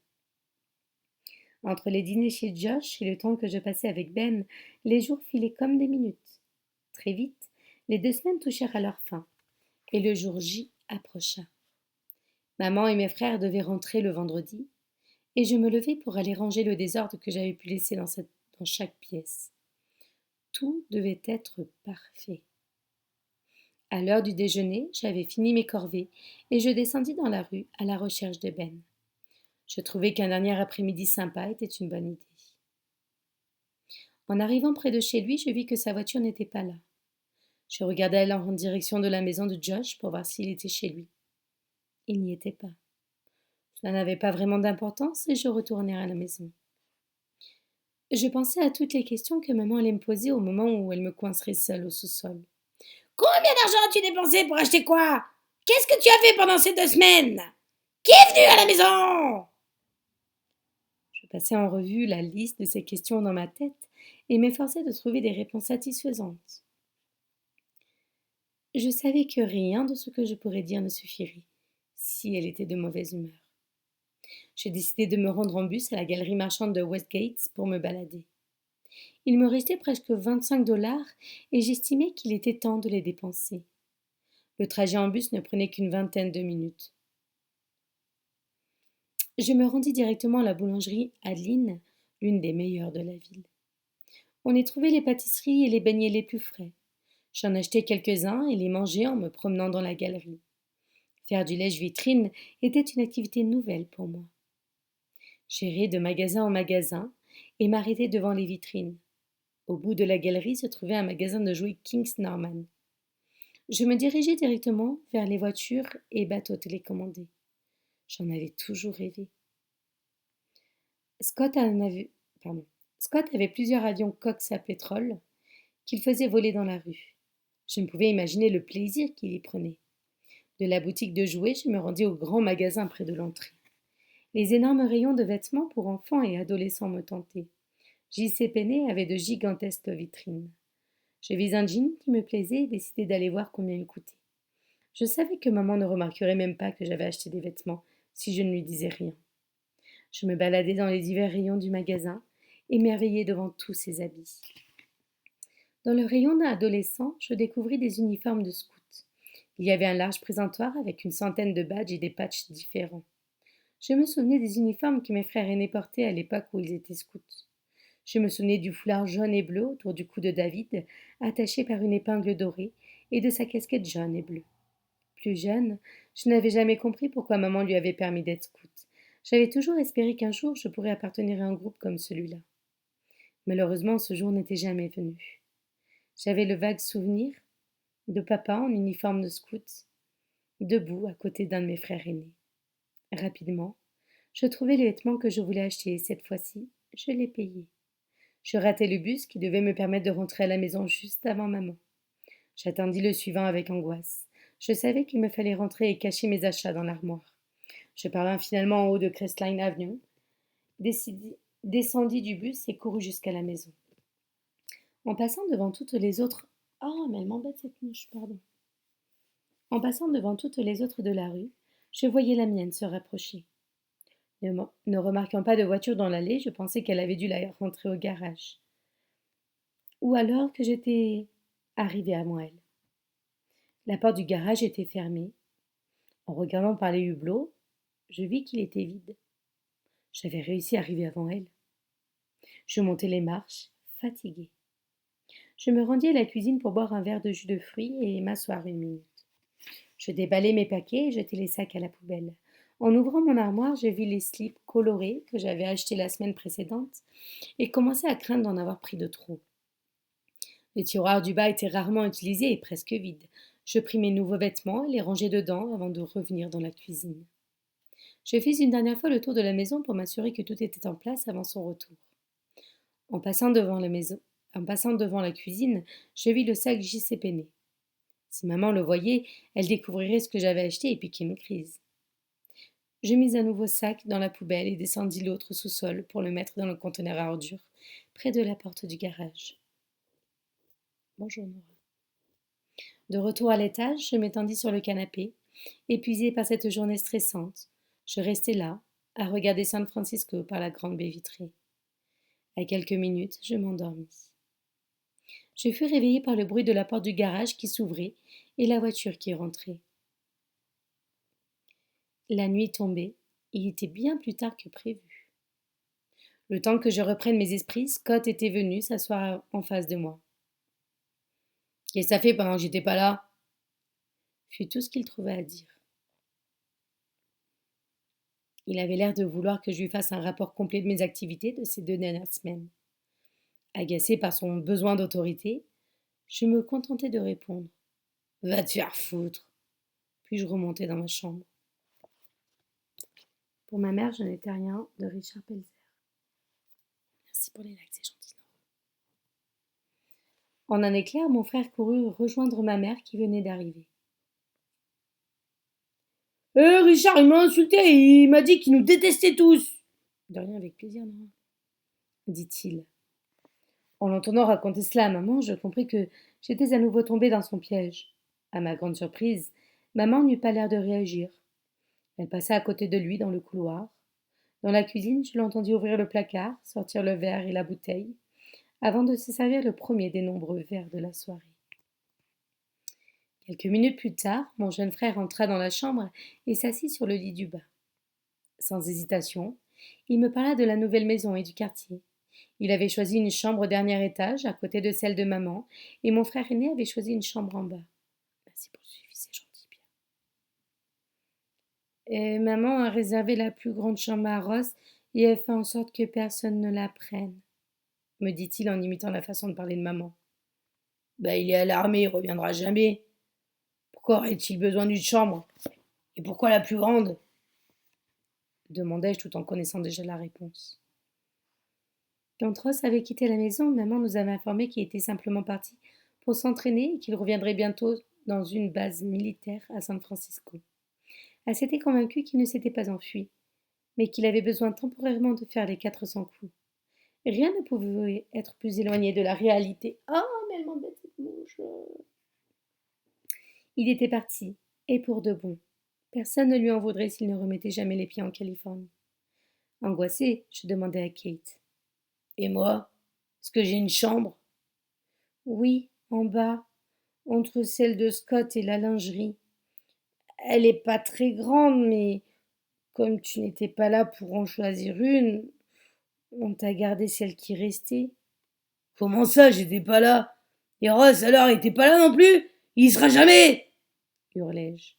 Entre les dîners chez Josh et le temps que je passais avec Ben, les jours filaient comme des minutes. Très vite, les 2 semaines touchèrent à leur fin, et le jour J approcha. Maman et mes frères devaient rentrer le vendredi, et je me levai pour aller ranger le désordre que j'avais pu laisser dans chaque pièce. Tout devait être parfait. À l'heure du déjeuner, j'avais fini mes corvées et je descendis dans la rue à la recherche de Ben. Je trouvais qu'un dernier après-midi sympa était une bonne idée. En arrivant près de chez lui, je vis que sa voiture n'était pas là. Je regardai en direction de la maison de Josh pour voir s'il était chez lui. Il n'y était pas. Cela n'avait pas vraiment d'importance et je retournai à la maison. Je pensais à toutes les questions que maman allait me poser au moment où elle me coincerait seule au sous-sol. Combien d'argent as-tu dépensé pour acheter quoi? Qu'est-ce que tu as fait pendant ces 2 semaines? Qui est venu à la maison? Je passais en revue la liste de ces questions dans ma tête et m'efforçais de trouver des réponses satisfaisantes. Je savais que rien de ce que je pourrais dire ne suffirait si elle était de mauvaise humeur. J'ai décidé de me rendre en bus à la galerie marchande de Westgate pour me balader. Il me restait presque 25 $ et j'estimais qu'il était temps de les dépenser. Le trajet en bus ne prenait qu'une vingtaine de minutes. Je me rendis directement à la boulangerie Adeline, l'une des meilleures de la ville. On y trouvait les pâtisseries et les beignets les plus frais. J'en achetai quelques-uns et les mangeai en me promenant dans la galerie. Faire du lèche-vitrine était une activité nouvelle pour moi. J'irai de magasin en magasin et m'arrêtai devant les vitrines. Au bout de la galerie se trouvait un magasin de jouets Kings Norman. Je me dirigeai directement vers les voitures et bateaux télécommandés. J'en avais toujours rêvé. Scott avait plusieurs avions Cox à pétrole qu'il faisait voler dans la rue. Je ne pouvais imaginer le plaisir qu'il y prenait. De la boutique de jouets, je me rendis au grand magasin près de l'entrée. Les énormes rayons de vêtements pour enfants et adolescents me tentaient. J.C. Penney avait de gigantesques vitrines. Je vis un jean qui me plaisait et décidai d'aller voir combien il coûtait. Je savais que maman ne remarquerait même pas que j'avais acheté des vêtements si je ne lui disais rien. Je me baladai dans les divers rayons du magasin, émerveillée devant tous ces habits. Dans le rayon d'adolescents, je découvris des uniformes de scouts. Il y avait un large présentoir avec une centaine de badges et des patchs différents. Je me souvenais des uniformes que mes frères aînés portaient à l'époque où ils étaient scouts. Je me souvenais du foulard jaune et bleu autour du cou de David, attaché par une épingle dorée, et de sa casquette jaune et bleue. Plus jeune, je n'avais jamais compris pourquoi maman lui avait permis d'être scout. J'avais toujours espéré qu'un jour je pourrais appartenir à un groupe comme celui-là. Malheureusement, ce jour n'était jamais venu. J'avais le vague souvenir de papa en uniforme de scout, debout à côté d'un de mes frères aînés. Rapidement, je trouvai les vêtements que je voulais acheter et cette fois-ci, je les payai. Je ratai le bus qui devait me permettre de rentrer à la maison juste avant maman. J'attendis le suivant avec angoisse. Je savais qu'il me fallait rentrer et cacher mes achats dans l'armoire. Je parvins finalement en haut de Crestline Avenue, descendis du bus et courus jusqu'à la maison. En passant devant toutes les autres... Oh, mais elle m'embête cette mouche, pardon. En passant devant toutes les autres de la rue, je voyais la mienne se rapprocher. Ne remarquant pas de voiture dans l'allée, je pensais qu'elle avait dû la rentrer au garage. Ou alors que j'étais arrivée avant elle. La porte du garage était fermée. En regardant par les hublots, je vis qu'il était vide. J'avais réussi à arriver avant elle. Je montai les marches, fatiguée. Je me rendis à la cuisine pour boire un verre de jus de fruits et m'asseoir une minute. Je déballai mes paquets et jetai les sacs à la poubelle. En ouvrant mon armoire, j'ai vu les slips colorés que j'avais achetés la semaine précédente et commençai à craindre d'en avoir pris de trop. Le tiroir du bas était rarement utilisé et presque vide. Je pris mes nouveaux vêtements et les rangeai dedans avant de revenir dans la cuisine. Je fis une dernière fois le tour de la maison pour m'assurer que tout était en place avant son retour. En passant devant la cuisine, je vis le sac J.C. Penney. Si maman le voyait, elle découvrirait ce que j'avais acheté et piquait une crise. Je mis un nouveau sac dans la poubelle et descendis l'autre sous-sol pour le mettre dans le conteneur à ordures, près de la porte du garage. Bonjour Nora. De retour à l'étage, je m'étendis sur le canapé, épuisée par cette journée stressante. Je restai là, à regarder San Francisco par la grande baie vitrée. À quelques minutes, je m'endormis. Je fus réveillée par le bruit de la porte du garage qui s'ouvrait et la voiture qui rentrait. La nuit tombait, il était bien plus tard que prévu. Le temps que je reprenne mes esprits, Scott était venu s'asseoir en face de moi. Qu'est-ce que ça fait pendant que j'étais pas là? Fut tout ce qu'il trouva à dire. Il avait l'air de vouloir que je lui fasse un rapport complet de mes activités de ces 2 dernières semaines. Agacé par son besoin d'autorité, je me contentais de répondre. Va te faire foutre. Puis je remontais dans ma chambre. Pour ma mère, je n'étais rien de Richard Pelzer. Merci pour les likes, c'est gentil. En un éclair, mon frère courut rejoindre ma mère qui venait d'arriver. Richard, il m'a insulté et il m'a dit qu'il nous détestait tous. De rien, avec plaisir, Nora, dit-il. En l'entendant raconter cela à maman, je compris que j'étais à nouveau tombée dans son piège. À ma grande surprise, maman n'eut pas l'air de réagir. Elle passa à côté de lui dans le couloir. Dans la cuisine, je l'entendis ouvrir le placard, sortir le verre et la bouteille, avant de se servir le premier des nombreux verres de la soirée. Quelques minutes plus tard, mon jeune frère entra dans la chambre et s'assit sur le lit du bas. Sans hésitation, il me parla de la nouvelle maison et du quartier. Il avait choisi une chambre au dernier étage, à côté de celle de maman, et mon frère aîné avait choisi une chambre en bas. Merci pour le suivi, c'est gentil, bien. Et maman a réservé la plus grande chambre à Ross et elle fait en sorte que personne ne la prenne, me dit-il en imitant la façon de parler de maman. Il est à l'armée, il reviendra jamais. Pourquoi aurait-il besoin d'une chambre? Et pourquoi la plus grande? Demandai-je tout en connaissant déjà la réponse. Quand Ross avait quitté la maison, maman nous avait informé qu'il était simplement parti pour s'entraîner et qu'il reviendrait bientôt dans une base militaire à San Francisco. Elle s'était convaincue qu'il ne s'était pas enfui, mais qu'il avait besoin temporairement de faire les 400 coups. Rien ne pouvait être plus éloigné de la réalité. Oh, mais elle m'embête cette mouche. Il était parti, et pour de bon. Personne ne lui en voudrait s'il ne remettait jamais les pieds en Californie. Angoissée, je demandai à Kate. Et moi? Est-ce que j'ai une chambre? Oui, en bas, entre celle de Scott et la lingerie. Elle n'est pas très grande, mais comme tu n'étais pas là pour en choisir une, on t'a gardé celle qui restait. Comment ça, j'étais pas là? Et Ross, alors, il était pas là non plus? Il y sera jamais! Hurlai-je.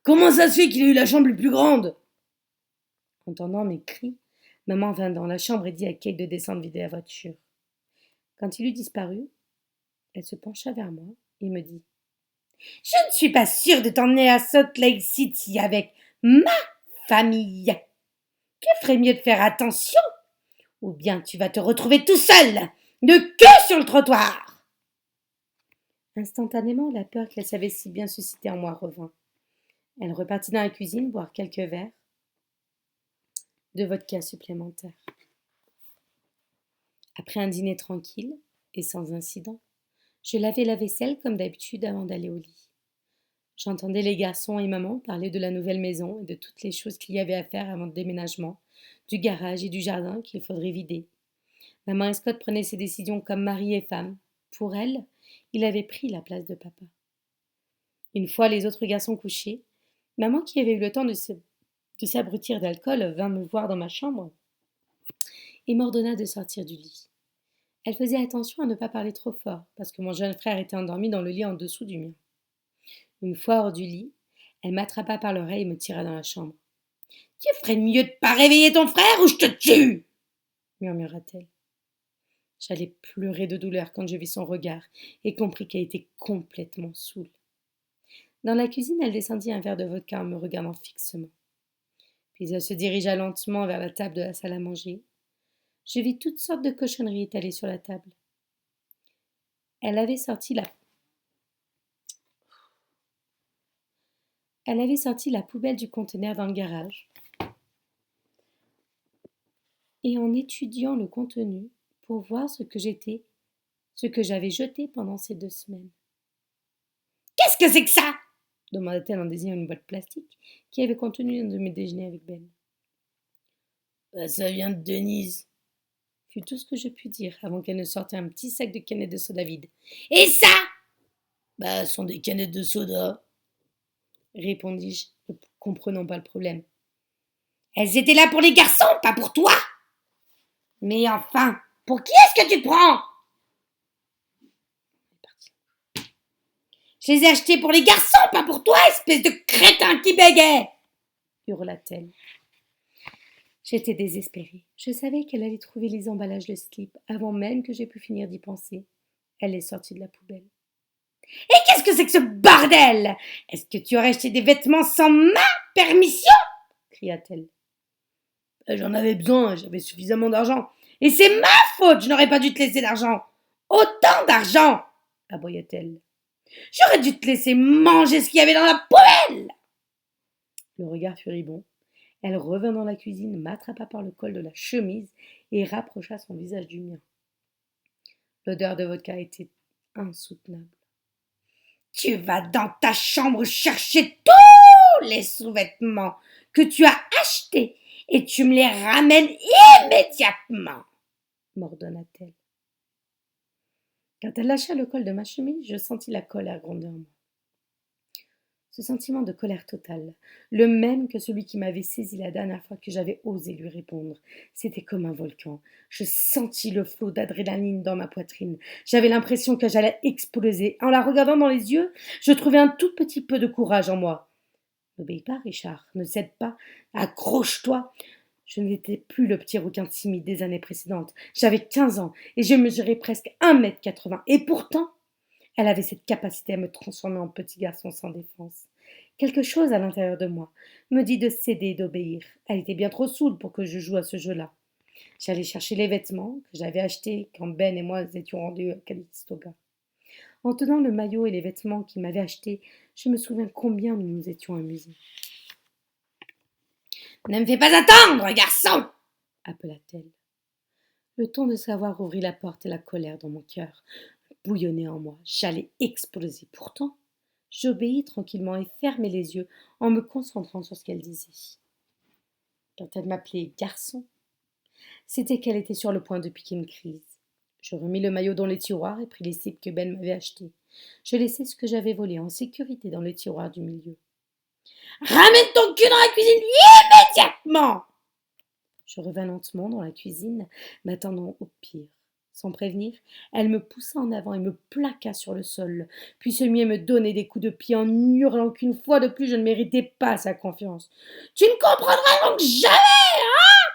Comment ça se fait qu'il ait eu la chambre la plus grande? Entendant mes cris, maman vint dans la chambre et dit à Kate de descendre vider la voiture. Quand il eut disparu, elle se pencha vers moi et me dit: Je ne suis pas sûre de t'emmener à Salt Lake City avec ma famille. Tu ferais mieux de faire attention, ou bien tu vas te retrouver tout seul, de queue sur le trottoir. Instantanément, la peur qu'elle savait si bien susciter en moi revint. Elle repartit dans la cuisine boire quelques verres de vodka supplémentaire. Après un dîner tranquille et sans incident, je lavai la vaisselle comme d'habitude avant d'aller au lit. J'entendais les garçons et maman parler de la nouvelle maison et de toutes les choses qu'il y avait à faire avant le déménagement, du garage et du jardin qu'il faudrait vider. Maman et Scott prenaient ses décisions comme mari et femme. Pour elle, il avait pris la place de papa. Une fois les autres garçons couchés, maman, qui avait eu le temps de s'abrutir d'alcool, vint me voir dans ma chambre et m'ordonna de sortir du lit. Elle faisait attention à ne pas parler trop fort, parce que mon jeune frère était endormi dans le lit en dessous du mien. Une fois hors du lit, elle m'attrapa par l'oreille et me tira dans la chambre. Tu ferais mieux de pas réveiller ton frère ou je te tue, murmura-t-elle. J'allais pleurer de douleur quand je vis son regard et compris qu'elle était complètement saoule. Dans la cuisine, elle descendit un verre de vodka en me regardant fixement. Puis elle se dirigea lentement vers la table de la salle à manger. Je vis toutes sortes de cochonneries étalées sur la table. Elle avait sorti la poubelle du conteneur dans le garage. Et en étudiant le contenu pour voir ce que j'avais jeté pendant ces 2 semaines. Qu'est-ce que c'est que ça? Demanda-t-elle en désignant une boîte plastique qui avait contenu un de mes déjeuners avec Ben. Ça vient de Denise, fut tout ce que je pus dire avant qu'elle ne sorte un petit sac de canettes de soda vide. Et ça? Ce sont des canettes de soda, répondis-je, ne comprenant pas le problème. Elles étaient là pour les garçons, pas pour toi. Mais enfin, pour qui est-ce que tu te prends? Je les ai achetées pour les garçons, pas pour toi, espèce de crétin qui bégait, hurla-t-elle. J'étais désespérée. Je savais qu'elle allait trouver les emballages de slip avant même que j'aie pu finir d'y penser. Elle est sortie de la poubelle. Et qu'est-ce que c'est que ce bordel? Est-ce que tu aurais acheté des vêtements sans ma permission? Cria-t-elle. J'en avais besoin, j'avais suffisamment d'argent. Et c'est ma faute, je n'aurais pas dû te laisser d'argent. Autant d'argent, aboya-t-elle. J'aurais dû te laisser manger ce qu'il y avait dans la poêle. Le regard furibond, elle revint dans la cuisine, m'attrapa par le col de la chemise et rapprocha son visage du mien. L'odeur de vodka était insoutenable. Tu vas dans ta chambre chercher tous les sous-vêtements que tu as achetés et tu me les ramènes immédiatement, m'ordonna-t-elle. Quand elle lâcha le col de ma chemise, je sentis la colère gronder en moi. Ce sentiment de colère totale, le même que celui qui m'avait saisi la dernière fois que j'avais osé lui répondre, c'était comme un volcan. Je sentis le flot d'adrénaline dans ma poitrine. J'avais l'impression que j'allais exploser. En la regardant dans les yeux, je trouvais un tout petit peu de courage en moi. N'obéis pas, Richard, ne cède pas, accroche-toi. Je n'étais plus le petit requin timide des années précédentes. J'avais 15 ans et je mesurais presque 1,80 m. Et pourtant, elle avait cette capacité à me transformer en petit garçon sans défense. Quelque chose à l'intérieur de moi me dit de céder et d'obéir. Elle était bien trop saoule pour que je joue à ce jeu-là. J'allais chercher les vêtements que j'avais achetés quand Ben et moi étions rendus à Calistoga. En tenant le maillot et les vêtements qu'il m'avait achetés, je me souviens combien nous nous étions amusés. Ne me fais pas attendre, garçon, appela-t-elle. Le ton de sa voix rouvrit la porte et la colère dans mon cœur bouillonnait en moi. J'allais exploser. Pourtant, j'obéis tranquillement et fermai les yeux en me concentrant sur ce qu'elle disait. Quand elle m'appelait garçon, c'était qu'elle était sur le point de piquer une crise. Je remis le maillot dans les tiroirs et pris les slips que Ben m'avait achetés. Je laissai ce que j'avais volé en sécurité dans le tiroir du milieu. Ramène ton cul dans la cuisine immédiatement! Je revins lentement dans la cuisine, m'attendant au pire. Sans prévenir, elle me poussa en avant et me plaqua sur le sol, puis se mit à me donner des coups de pied en hurlant qu'une fois de plus je ne méritais pas sa confiance. Tu ne comprendras donc jamais, hein?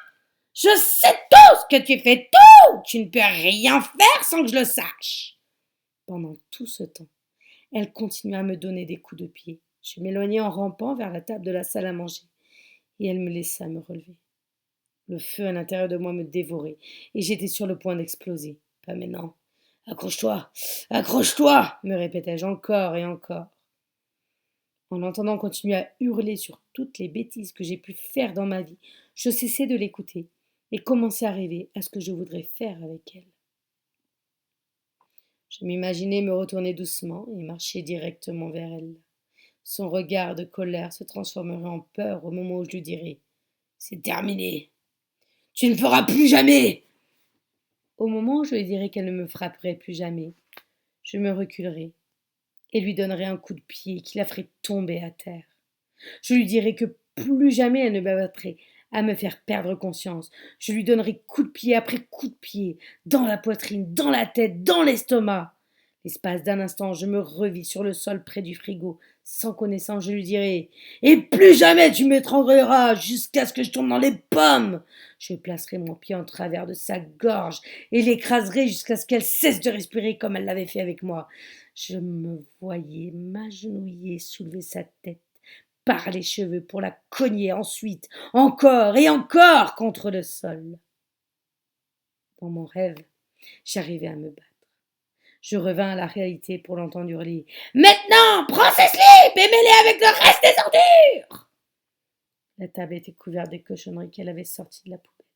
Je sais tout ce que tu fais, tout! Tu ne peux rien faire sans que je le sache. Pendant tout ce temps, elle continua à me donner des coups de pied. Je m'éloignai en rampant vers la table de la salle à manger, et elle me laissa me relever. Le feu à l'intérieur de moi me dévorait, et j'étais sur le point d'exploser. Pas maintenant. Accroche-toi, accroche-toi, me répétais-je encore et encore. En l'entendant continuer à hurler sur toutes les bêtises que j'ai pu faire dans ma vie, je cessai de l'écouter et commençai à rêver à ce que je voudrais faire avec elle. Je m'imaginais me retourner doucement et marcher directement vers elle. Son regard de colère se transformerait en peur au moment où je lui dirais « C'est terminé. Tu ne feras plus jamais !» Au moment où je lui dirais qu'elle ne me frapperait plus jamais, je me reculerai et lui donnerai un coup de pied qui la ferait tomber à terre. Je lui dirai que plus jamais elle ne m'abattrait à me faire perdre conscience. Je lui donnerai coup de pied après coup de pied, dans la poitrine, dans la tête, dans l'estomac. L'espace d'un instant, je me revis sur le sol près du frigo. Sans connaissance, je lui dirai « Et plus jamais tu m'étrangleras jusqu'à ce que je tombe dans les pommes !» Je placerai mon pied en travers de sa gorge et l'écraserai jusqu'à ce qu'elle cesse de respirer comme elle l'avait fait avec moi. Je me voyais m'agenouiller, soulever sa tête par les cheveux pour la cogner ensuite, encore et encore contre le sol. Dans mon rêve, j'arrivais à me battre. Je revins à la réalité pour l'entendre hurler « Maintenant, prends ces slips et mets-les avec le reste des ordures !» La table était couverte des cochonneries qu'elle avait sorties de la poubelle.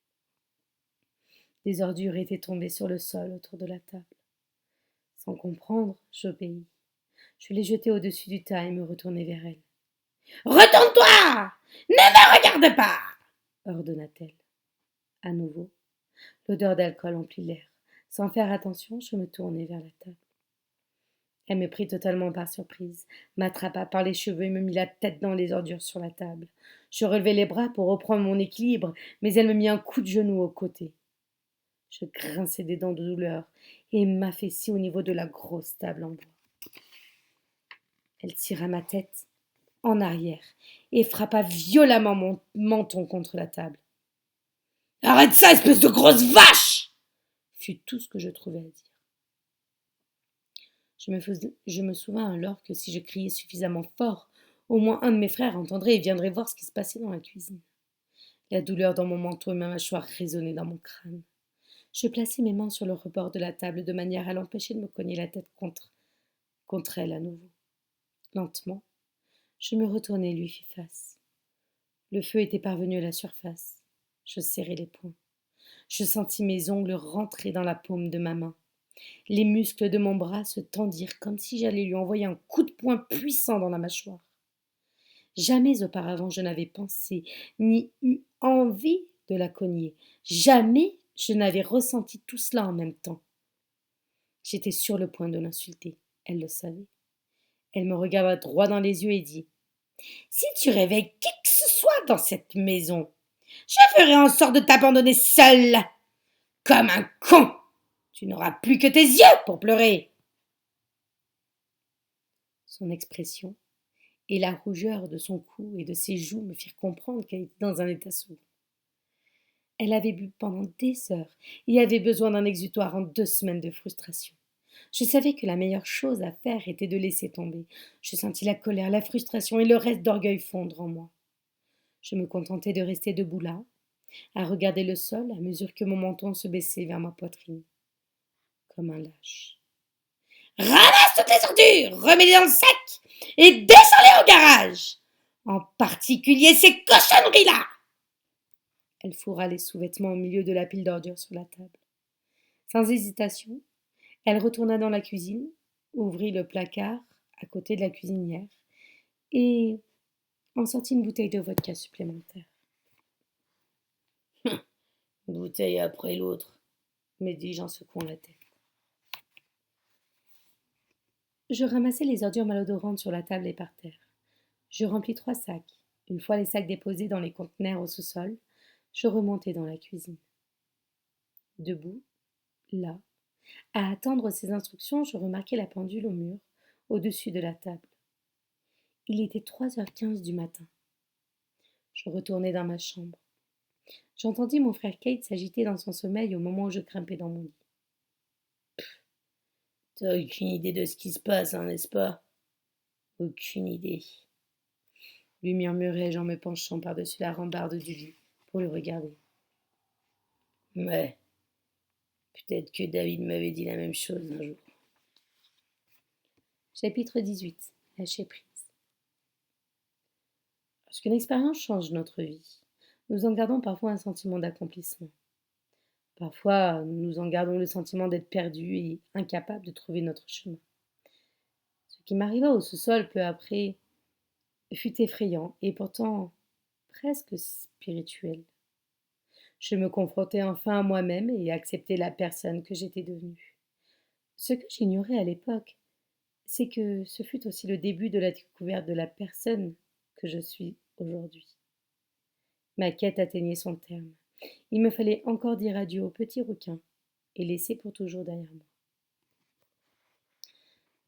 Des ordures étaient tombées sur le sol autour de la table. Sans comprendre, j'obéis. Je les jetai au-dessus du tas et me retournai vers elle. « Retourne-toi! Ne me regarde pas !» ordonna-t-elle. À nouveau, l'odeur d'alcool emplit l'air. Sans faire attention, je me tournai vers la table. Elle me prit totalement par surprise, m'attrapa par les cheveux et me mit la tête dans les ordures sur la table. Je relevai les bras pour reprendre mon équilibre, mais elle me mit un coup de genou au côté. Je grinçai des dents de douleur et m'affaissis au niveau de la grosse table en bois. Elle tira ma tête en arrière et frappa violemment mon menton contre la table. « Arrête ça, espèce de grosse vache !» fut tout ce que je trouvai à dire. Je me souvins alors que si je criais suffisamment fort, au moins un de mes frères entendrait et viendrait voir ce qui se passait dans la cuisine. La douleur dans mon menton et ma mâchoire résonnaient dans mon crâne. Je plaçai mes mains sur le rebord de la table de manière à l'empêcher de me cogner la tête contre elle à nouveau. Lentement, je me retournai et lui fis face. Le feu était parvenu à la surface. Je serrai les poings. Je sentis mes ongles rentrer dans la paume de ma main. Les muscles de mon bras se tendirent comme si j'allais lui envoyer un coup de poing puissant dans la mâchoire. Jamais auparavant je n'avais pensé ni eu envie de la cogner. Jamais je n'avais ressenti tout cela en même temps. J'étais sur le point de l'insulter. Elle le savait. Elle me regarda droit dans les yeux et dit « Si tu réveilles qui que ce soit dans cette maison, je ferai en sorte de t'abandonner seule, comme un con. Tu n'auras plus que tes yeux pour pleurer. » Son expression et la rougeur de son cou et de ses joues me firent comprendre qu'elle était dans un état second. Elle avait bu pendant des heures et avait besoin d'un exutoire en 2 semaines de frustration. Je savais que la meilleure chose à faire était de laisser tomber. Je sentis la colère, la frustration et le reste d'orgueil fondre en moi. Je me contentai de rester debout là, à regarder le sol à mesure que mon menton se baissait vers ma poitrine, comme un lâche. « Ramasse toutes les ordures, remets-les dans le sac et descends-les au garage. En particulier ces cochonneries-là. » Elle fourra les sous-vêtements au milieu de la pile d'ordures sur la table. Sans hésitation, elle retourna dans la cuisine, ouvrit le placard à côté de la cuisinière et en sortit une bouteille de vodka supplémentaire. Une bouteille après l'autre, me dis-je en secouant la tête. Je ramassai les ordures malodorantes sur la table et par terre. Je remplis 3 sacs. Une fois les sacs déposés dans les conteneurs au sous-sol, je remontai dans la cuisine. Debout, là, à attendre ses instructions, je remarquai la pendule au mur, au-dessus de la table. Il était 3h15 du matin. Je retournai dans ma chambre. J'entendis mon frère Kate s'agiter dans son sommeil au moment où je grimpais dans mon lit. T'as aucune idée de ce qui se passe, hein, n'est-ce pas? Aucune idée, lui murmurai-je en me penchant par-dessus la rambarde du lit pour le regarder. Ouais, peut-être que David m'avait dit la même chose un jour. Chapitre 18. Lâcher prise. Lorsqu'une expérience change notre vie, nous en gardons parfois un sentiment d'accomplissement. Parfois, nous en gardons le sentiment d'être perdus et incapables de trouver notre chemin. Ce qui m'arriva au sous-sol peu après fut effrayant et pourtant presque spirituel. Je me confrontai enfin à moi-même et acceptai la personne que j'étais devenue. Ce que j'ignorais à l'époque, c'est que ce fut aussi le début de la découverte de la personne que je suis aujourd'hui. Ma quête atteignait son terme. Il me fallait encore dire adieu au petit requin et laisser pour toujours derrière moi.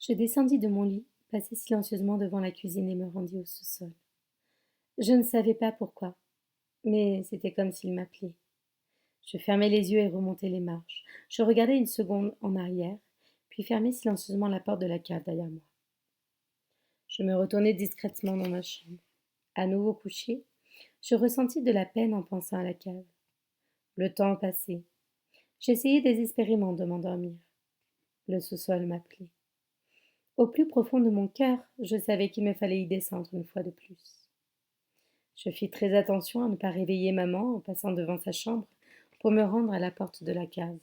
Je descendis de mon lit, passai silencieusement devant la cuisine et me rendis au sous-sol. Je ne savais pas pourquoi, mais c'était comme s'il m'appelait. Je fermai les yeux et remontai les marches. Je regardai une seconde en arrière, puis fermai silencieusement la porte de la cave derrière moi. Je me retournai discrètement dans ma chambre. À nouveau couché, je ressentis de la peine en pensant à la cave. Le temps passait. J'essayais désespérément de m'endormir. Le sous-sol m'appelait. Au plus profond de mon cœur, je savais qu'il me fallait y descendre une fois de plus. Je fis très attention à ne pas réveiller maman en passant devant sa chambre pour me rendre à la porte de la cave.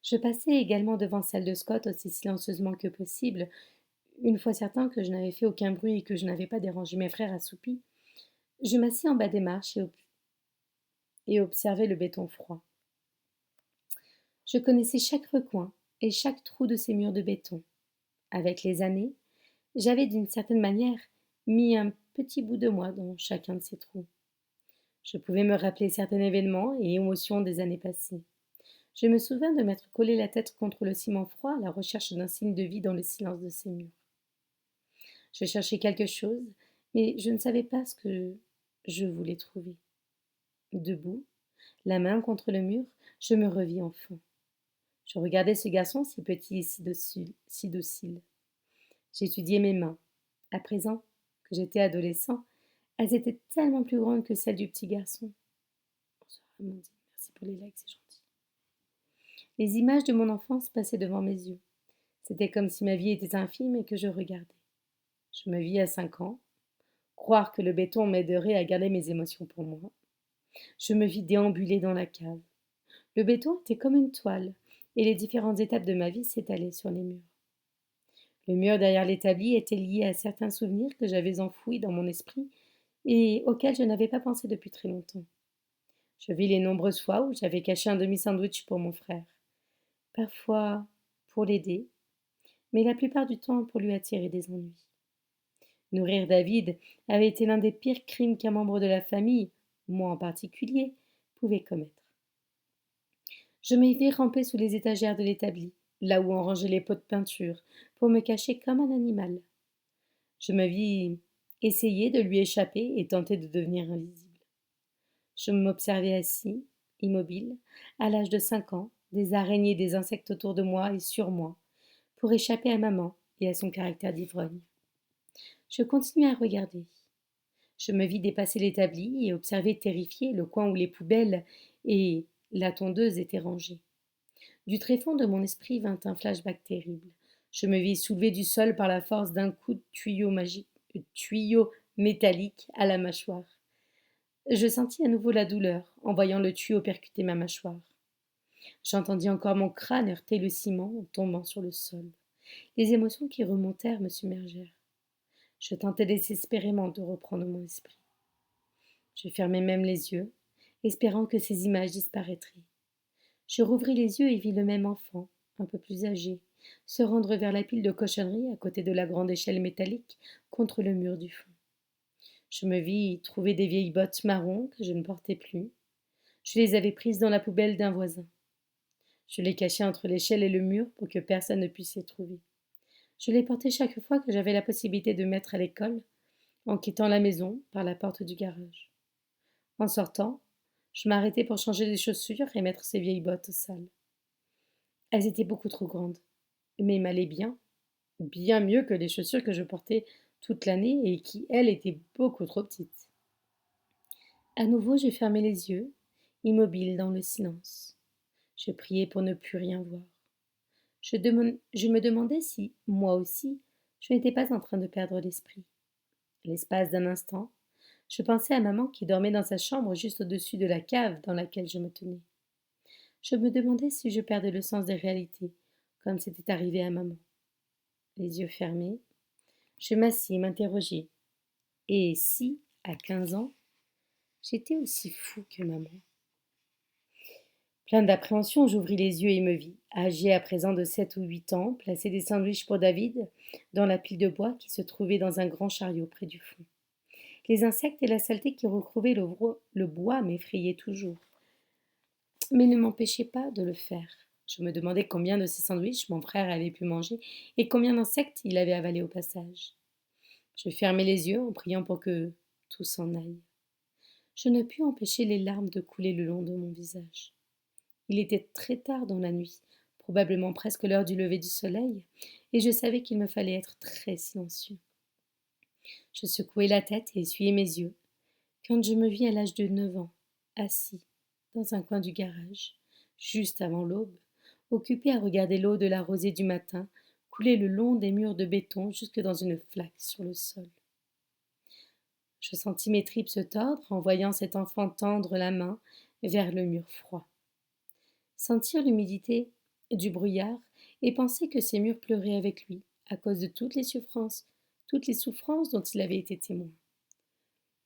Je passai également devant celle de Scott aussi silencieusement que possible. Une fois certain que je n'avais fait aucun bruit et que je n'avais pas dérangé mes frères assoupis, je m'assis en bas des marches et observai le béton froid. Je connaissais chaque recoin et chaque trou de ces murs de béton. Avec les années, j'avais d'une certaine manière mis un petit bout de moi dans chacun de ces trous. Je pouvais me rappeler certains événements et émotions des années passées. Je me souviens de m'être collé la tête contre le ciment froid à la recherche d'un signe de vie dans le silence de ces murs. Je cherchais quelque chose, mais je ne savais pas ce que je voulais trouver. Debout, la main contre le mur, je me revis enfant. Je regardais ce garçon si petit et si docile. J'étudiais mes mains. À présent que j'étais adolescent, elles étaient tellement plus grandes que celles du petit garçon. Bonsoir Amandine, merci pour les likes, c'est gentil. Les images de mon enfance passaient devant mes yeux. C'était comme si ma vie était un film et que je regardais. Je me vis à 5 ans. Croire que le béton m'aiderait à garder mes émotions pour moi. Je me vis déambuler dans la cave. Le béton était comme une toile, et les différentes étapes de ma vie s'étalaient sur les murs. Le mur derrière l'établi était lié à certains souvenirs que j'avais enfouis dans mon esprit et auxquels je n'avais pas pensé depuis très longtemps. Je vis les nombreuses fois où j'avais caché un demi-sandwich pour mon frère. Parfois pour l'aider, mais la plupart du temps pour lui attirer des ennuis. Nourrir David avait été l'un des pires crimes qu'un membre de la famille, moi en particulier, pouvait commettre. Je m'étais rampé sous les étagères de l'établi, là où on rangeait les pots de peinture, pour me cacher comme un animal. Je me vis essayer de lui échapper et tenter de devenir invisible. Je m'observais assis, immobile, à l'âge de 5 ans, des araignées et des insectes autour de moi et sur moi, pour échapper à maman et à son caractère d'ivrogne. Je continuais à regarder. Je me vis dépasser l'établi et observer terrifié le coin où les poubelles et la tondeuse étaient rangées. Du tréfonds de mon esprit vint un flashback terrible. Je me vis soulevé du sol par la force d'un coup de tuyau métallique à la mâchoire. Je sentis à nouveau la douleur en voyant le tuyau percuter ma mâchoire. J'entendis encore mon crâne heurter le ciment en tombant sur le sol. Les émotions qui remontèrent me submergèrent. Je tentais désespérément de reprendre mon esprit. Je fermai même les yeux, espérant que ces images disparaîtraient. Je rouvris les yeux et vis le même enfant, un peu plus âgé, se rendre vers la pile de cochonneries à côté de la grande échelle métallique contre le mur du fond. Je me vis trouver des vieilles bottes marron que je ne portais plus. Je les avais prises dans la poubelle d'un voisin. Je les cachais entre l'échelle et le mur pour que personne ne puisse les trouver. Je les portais chaque fois que j'avais la possibilité de mettre à l'école, en quittant la maison par la porte du garage. En sortant, je m'arrêtais pour changer les chaussures et mettre ces vieilles bottes sales. Elles étaient beaucoup trop grandes, mais m'allaient bien mieux que les chaussures que je portais toute l'année et qui, elles, étaient beaucoup trop petites. À nouveau, je fermais les yeux, immobile dans le silence. Je priais pour ne plus rien voir. Je me demandais si, moi aussi, je n'étais pas en train de perdre l'esprit. L'espace d'un instant, je pensais à maman qui dormait dans sa chambre juste au-dessus de la cave dans laquelle je me tenais. Je me demandais si je perdais le sens des réalités, comme c'était arrivé à maman. Les yeux fermés, je m'assis et m'interrogeais. Et si, à 15 ans, j'étais aussi fou que maman? Plein d'appréhension, j'ouvris les yeux et me vis, âgé à présent de 7 ou 8 ans, placer des sandwichs pour David dans la pile de bois qui se trouvait dans un grand chariot près du fond. Les insectes et la saleté qui recouvraient le bois m'effrayaient toujours, mais ne m'empêchaient pas de le faire. Je me demandais combien de ces sandwichs mon frère avait pu manger et combien d'insectes il avait avalé au passage. Je fermai les yeux en priant pour que tout s'en aille. Je ne pus empêcher les larmes de couler le long de mon visage. Il était très tard dans la nuit, probablement presque l'heure du lever du soleil, et je savais qu'il me fallait être très silencieux. Je secouai la tête et essuyai mes yeux, quand je me vis à l'âge de 9 ans, assis dans un coin du garage, juste avant l'aube, occupé à regarder l'eau de la rosée du matin couler le long des murs de béton jusque dans une flaque sur le sol. Je sentis mes tripes se tordre en voyant cet enfant tendre la main vers le mur froid. Sentir l'humidité du brouillard et penser que ces murs pleuraient avec lui à cause de toutes les souffrances dont il avait été témoin.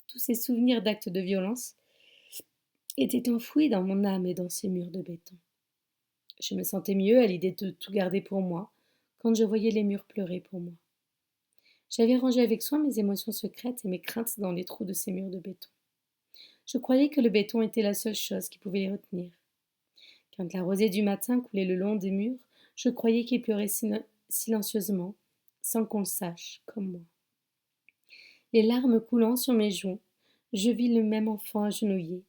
Tous ces souvenirs d'actes de violence étaient enfouis dans mon âme et dans ces murs de béton. Je me sentais mieux à l'idée de tout garder pour moi, quand je voyais les murs pleurer pour moi. J'avais rangé avec soin mes émotions secrètes et mes craintes dans les trous de ces murs de béton. Je croyais que le béton était la seule chose qui pouvait les retenir. Quand la rosée du matin coulait le long des murs, je croyais qu'ils pleuraient silencieusement, sans qu'on le sache, comme moi. Les larmes coulant sur mes joues, je vis le même enfant agenouillé,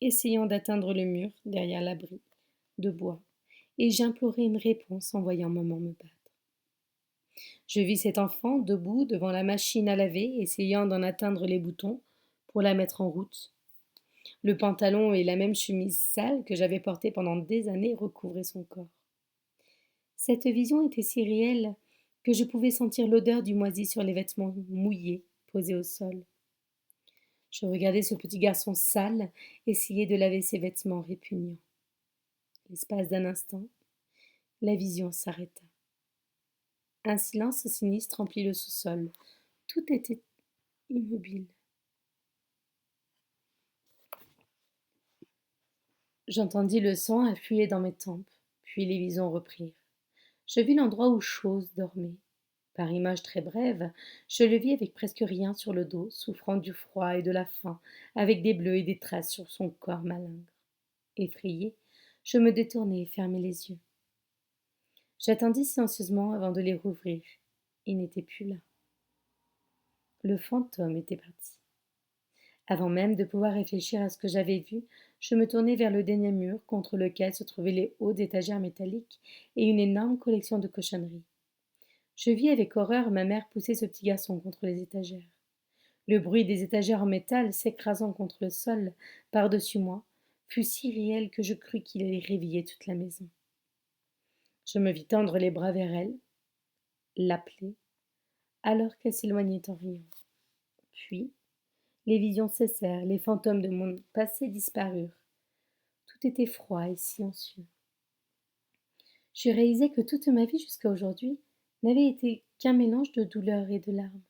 essayant d'atteindre le mur derrière l'abri de bois, et j'implorais une réponse en voyant maman me battre. Je vis cet enfant debout devant la machine à laver, essayant d'en atteindre les boutons pour la mettre en route. Le pantalon et la même chemise sale que j'avais portée pendant des années recouvraient son corps. Cette vision était si réelle que je pouvais sentir l'odeur du moisi sur les vêtements mouillés posés au sol. Je regardais ce petit garçon sale essayer de laver ses vêtements répugnants. L'espace d'un instant, la vision s'arrêta. Un silence sinistre remplit le sous-sol. Tout était immobile. J'entendis le sang affluer dans mes tempes, puis les visions reprirent. Je vis l'endroit où Chose dormait. Par image très brève, je le vis avec presque rien sur le dos, souffrant du froid et de la faim, avec des bleus et des traces sur son corps malingre. Effrayée, je me détournai et fermai les yeux. J'attendis silencieusement avant de les rouvrir. Il n'était plus là. Le fantôme était parti. Avant même de pouvoir réfléchir à ce que j'avais vu, je me tournai vers le dernier mur contre lequel se trouvaient les hautes étagères métalliques et une énorme collection de cochonneries. Je vis avec horreur ma mère pousser ce petit garçon contre les étagères. Le bruit des étagères en métal s'écrasant contre le sol par-dessus moi fut si réel que je crus qu'il allait réveiller toute la maison. Je me vis tendre les bras vers elle, l'appeler, alors qu'elle s'éloignait en riant. Puis, les visions cessèrent, les fantômes de mon passé disparurent. Tout était froid et silencieux. Je réalisais que toute ma vie jusqu'à aujourd'hui n'avait été qu'un mélange de douleur et de larmes.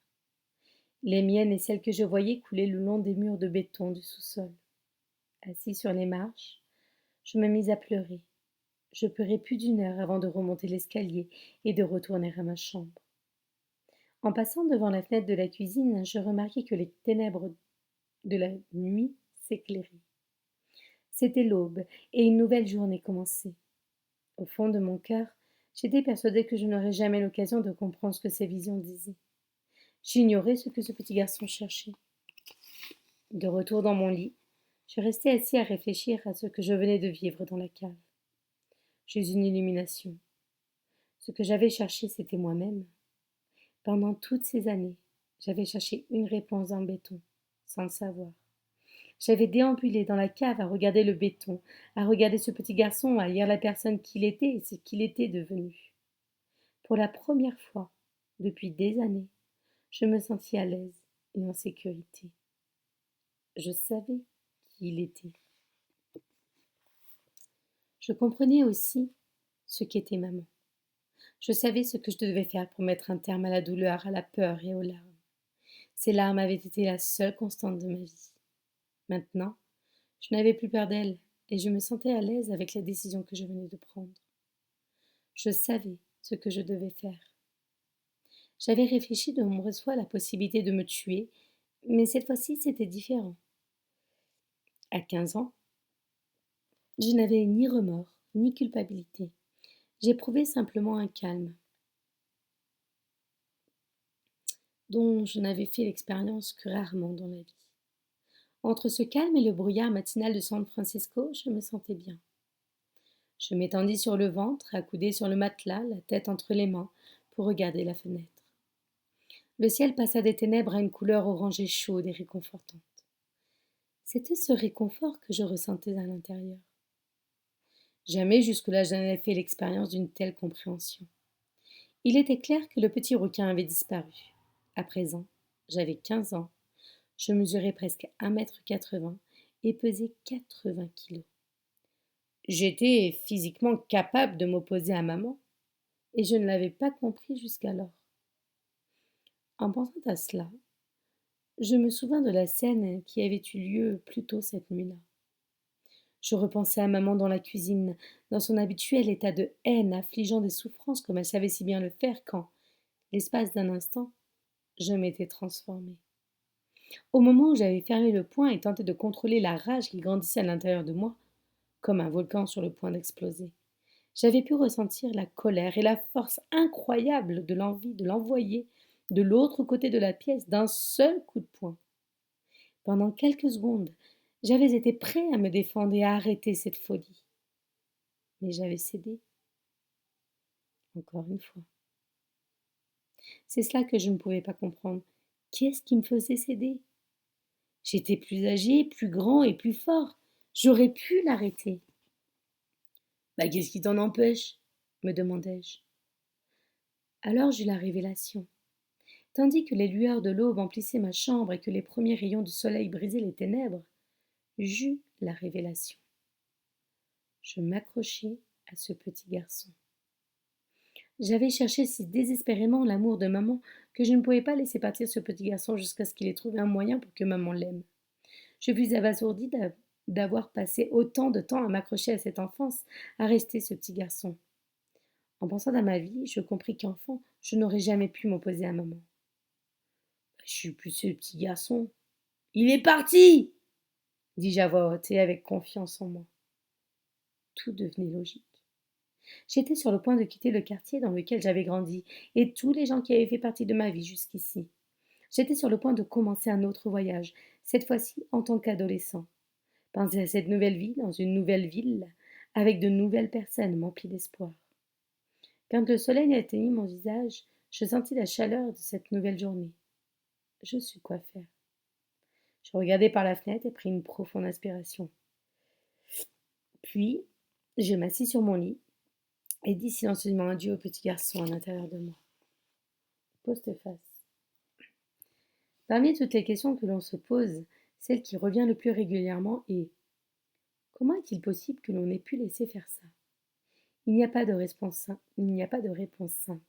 Les miennes et celles que je voyais couler le long des murs de béton du sous-sol. Assis sur les marches, je me mis à pleurer. Je pleurai plus d'une heure avant de remonter l'escalier et de retourner à ma chambre. En passant devant la fenêtre de la cuisine, je remarquai que les ténèbres de la nuit s'éclairaient. C'était l'aube et une nouvelle journée commençait. Au fond de mon cœur, j'étais persuadée que je n'aurais jamais l'occasion de comprendre ce que ces visions disaient. J'ignorais ce que ce petit garçon cherchait. De retour dans mon lit, je restais assis à réfléchir à ce que je venais de vivre dans la cave. J'eus une illumination. Ce que j'avais cherché, c'était moi-même. Pendant toutes ces années, j'avais cherché une réponse en béton, sans le savoir. J'avais déambulé dans la cave à regarder le béton, à regarder ce petit garçon, à lire la personne qu'il était et ce qu'il était devenu. Pour la première fois, depuis des années, je me sentis à l'aise et en sécurité. Je savais qui il était. Je comprenais aussi ce qu'était maman. Je savais ce que je devais faire pour mettre un terme à la douleur, à la peur et aux larmes. Ces larmes avaient été la seule constante de ma vie. Maintenant, je n'avais plus peur d'elle et je me sentais à l'aise avec la décision que je venais de prendre. Je savais ce que je devais faire. J'avais réfléchi de nombreuses fois à la possibilité de me tuer, mais cette fois-ci c'était différent. À 15 ans, je n'avais ni remords, ni culpabilité. J'éprouvais simplement un calme dont je n'avais fait l'expérience que rarement dans la vie. Entre ce calme et le brouillard matinal de San Francisco, je me sentais bien. Je m'étendis sur le ventre, accoudé sur le matelas, la tête entre les mains, pour regarder la fenêtre. Le ciel passa des ténèbres à une couleur orangée chaude et réconfortante. C'était ce réconfort que je ressentais à l'intérieur. Jamais jusque-là je n'avais fait l'expérience d'une telle compréhension. Il était clair que le petit requin avait disparu. À présent, j'avais 15 ans, je mesurais presque 1,80 m et pesais 80 kilos. J'étais physiquement capable de m'opposer à maman, et je ne l'avais pas compris jusqu'alors. En pensant à cela, je me souvins de la scène qui avait eu lieu plus tôt cette nuit-là. Je repensais à maman dans la cuisine, dans son habituel état de haine, affligeant des souffrances comme elle savait si bien le faire quand, l'espace d'un instant, je m'étais transformée. Au moment où j'avais fermé le poing et tenté de contrôler la rage qui grandissait à l'intérieur de moi, comme un volcan sur le point d'exploser, j'avais pu ressentir la colère et la force incroyable de l'envie de l'envoyer de l'autre côté de la pièce d'un seul coup de poing. Pendant quelques secondes, j'avais été prêt à me défendre et à arrêter cette folie. Mais j'avais cédé, encore une fois. C'est cela que je ne pouvais pas comprendre. Qu'est-ce qui me faisait céder? J'étais plus âgé, plus grand et plus fort. J'aurais pu l'arrêter. Bah, qu'est-ce qui t'en empêche? Me demandai-je. Alors j'eus la révélation. Tandis que les lueurs de l'aube emplissaient ma chambre et que les premiers rayons du soleil brisaient les ténèbres, j'eus la révélation. Je m'accrochai à ce petit garçon. J'avais cherché si désespérément l'amour de maman que je ne pouvais pas laisser partir ce petit garçon jusqu'à ce qu'il ait trouvé un moyen pour que maman l'aime. Je fus abasourdie d'avoir passé autant de temps à m'accrocher à cette enfance, à rester ce petit garçon. En pensant à ma vie, je compris qu'enfant, je n'aurais jamais pu m'opposer à maman. Je suis plus ce petit garçon. Il est parti, dis-je à voix haute et avec confiance en moi. Tout devenait logique. J'étais sur le point de quitter le quartier dans lequel j'avais grandi et tous les gens qui avaient fait partie de ma vie jusqu'ici. J'étais sur le point de commencer un autre voyage, cette fois-ci en tant qu'adolescent. Penser à cette nouvelle vie dans une nouvelle ville, avec de nouvelles personnes m'emplit d'espoir. Quand le soleil atteignit mon visage, je sentis la chaleur de cette nouvelle journée. Je sus quoi faire. Je regardai par la fenêtre et pris une profonde inspiration. Puis, je m'assis sur mon lit et dis silencieusement adieu au petit garçon à l'intérieur de moi. Postface. Parmi toutes les questions que l'on se pose, celle qui revient le plus régulièrement est: comment est-il possible que l'on ait pu laisser faire ça? Il n'y a pas de réponse simple.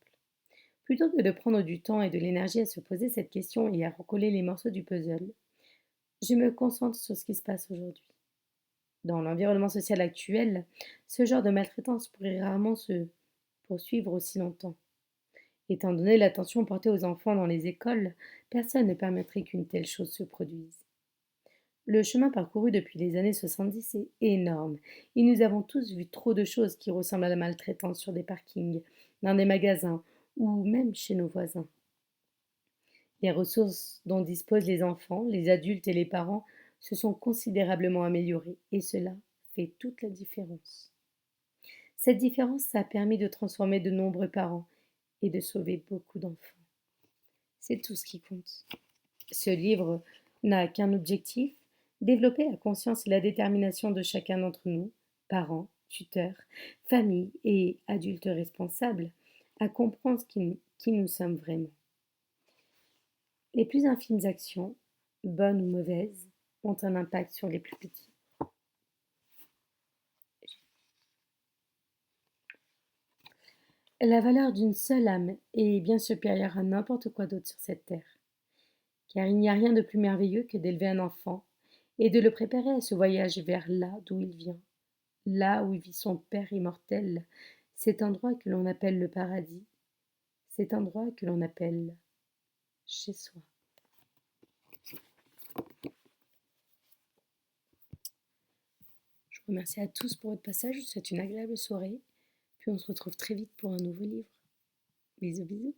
Plutôt que de prendre du temps et de l'énergie à se poser cette question et à recoller les morceaux du puzzle, je me concentre sur ce qui se passe aujourd'hui. Dans l'environnement social actuel, ce genre de maltraitance pourrait rarement se poursuivre aussi longtemps. Étant donné l'attention portée aux enfants dans les écoles, personne ne permettrait qu'une telle chose se produise. Le chemin parcouru depuis les années 70 est énorme et nous avons tous vu trop de choses qui ressemblent à la maltraitance sur des parkings, dans des magasins ou même chez nos voisins. Les ressources dont disposent les enfants, les adultes et les parents se sont considérablement améliorées et cela fait toute la différence. Cette différence a permis de transformer de nombreux parents et de sauver beaucoup d'enfants. C'est tout ce qui compte. Ce livre n'a qu'un objectif: développer la conscience et la détermination de chacun d'entre nous, parents, tuteurs, familles et adultes responsables, à comprendre qui nous sommes vraiment. Les plus infimes actions, bonnes ou mauvaises, ont un impact sur les plus petits. La valeur d'une seule âme est bien supérieure à n'importe quoi d'autre sur cette terre, car il n'y a rien de plus merveilleux que d'élever un enfant et de le préparer à ce voyage vers là d'où il vient, là où vit son Père immortel, cet endroit que l'on appelle le paradis, cet endroit que l'on appelle chez soi. Je vous remercie à tous pour votre passage, je vous souhaite une agréable soirée, puis on se retrouve très vite pour un nouveau livre. Bisous bisous.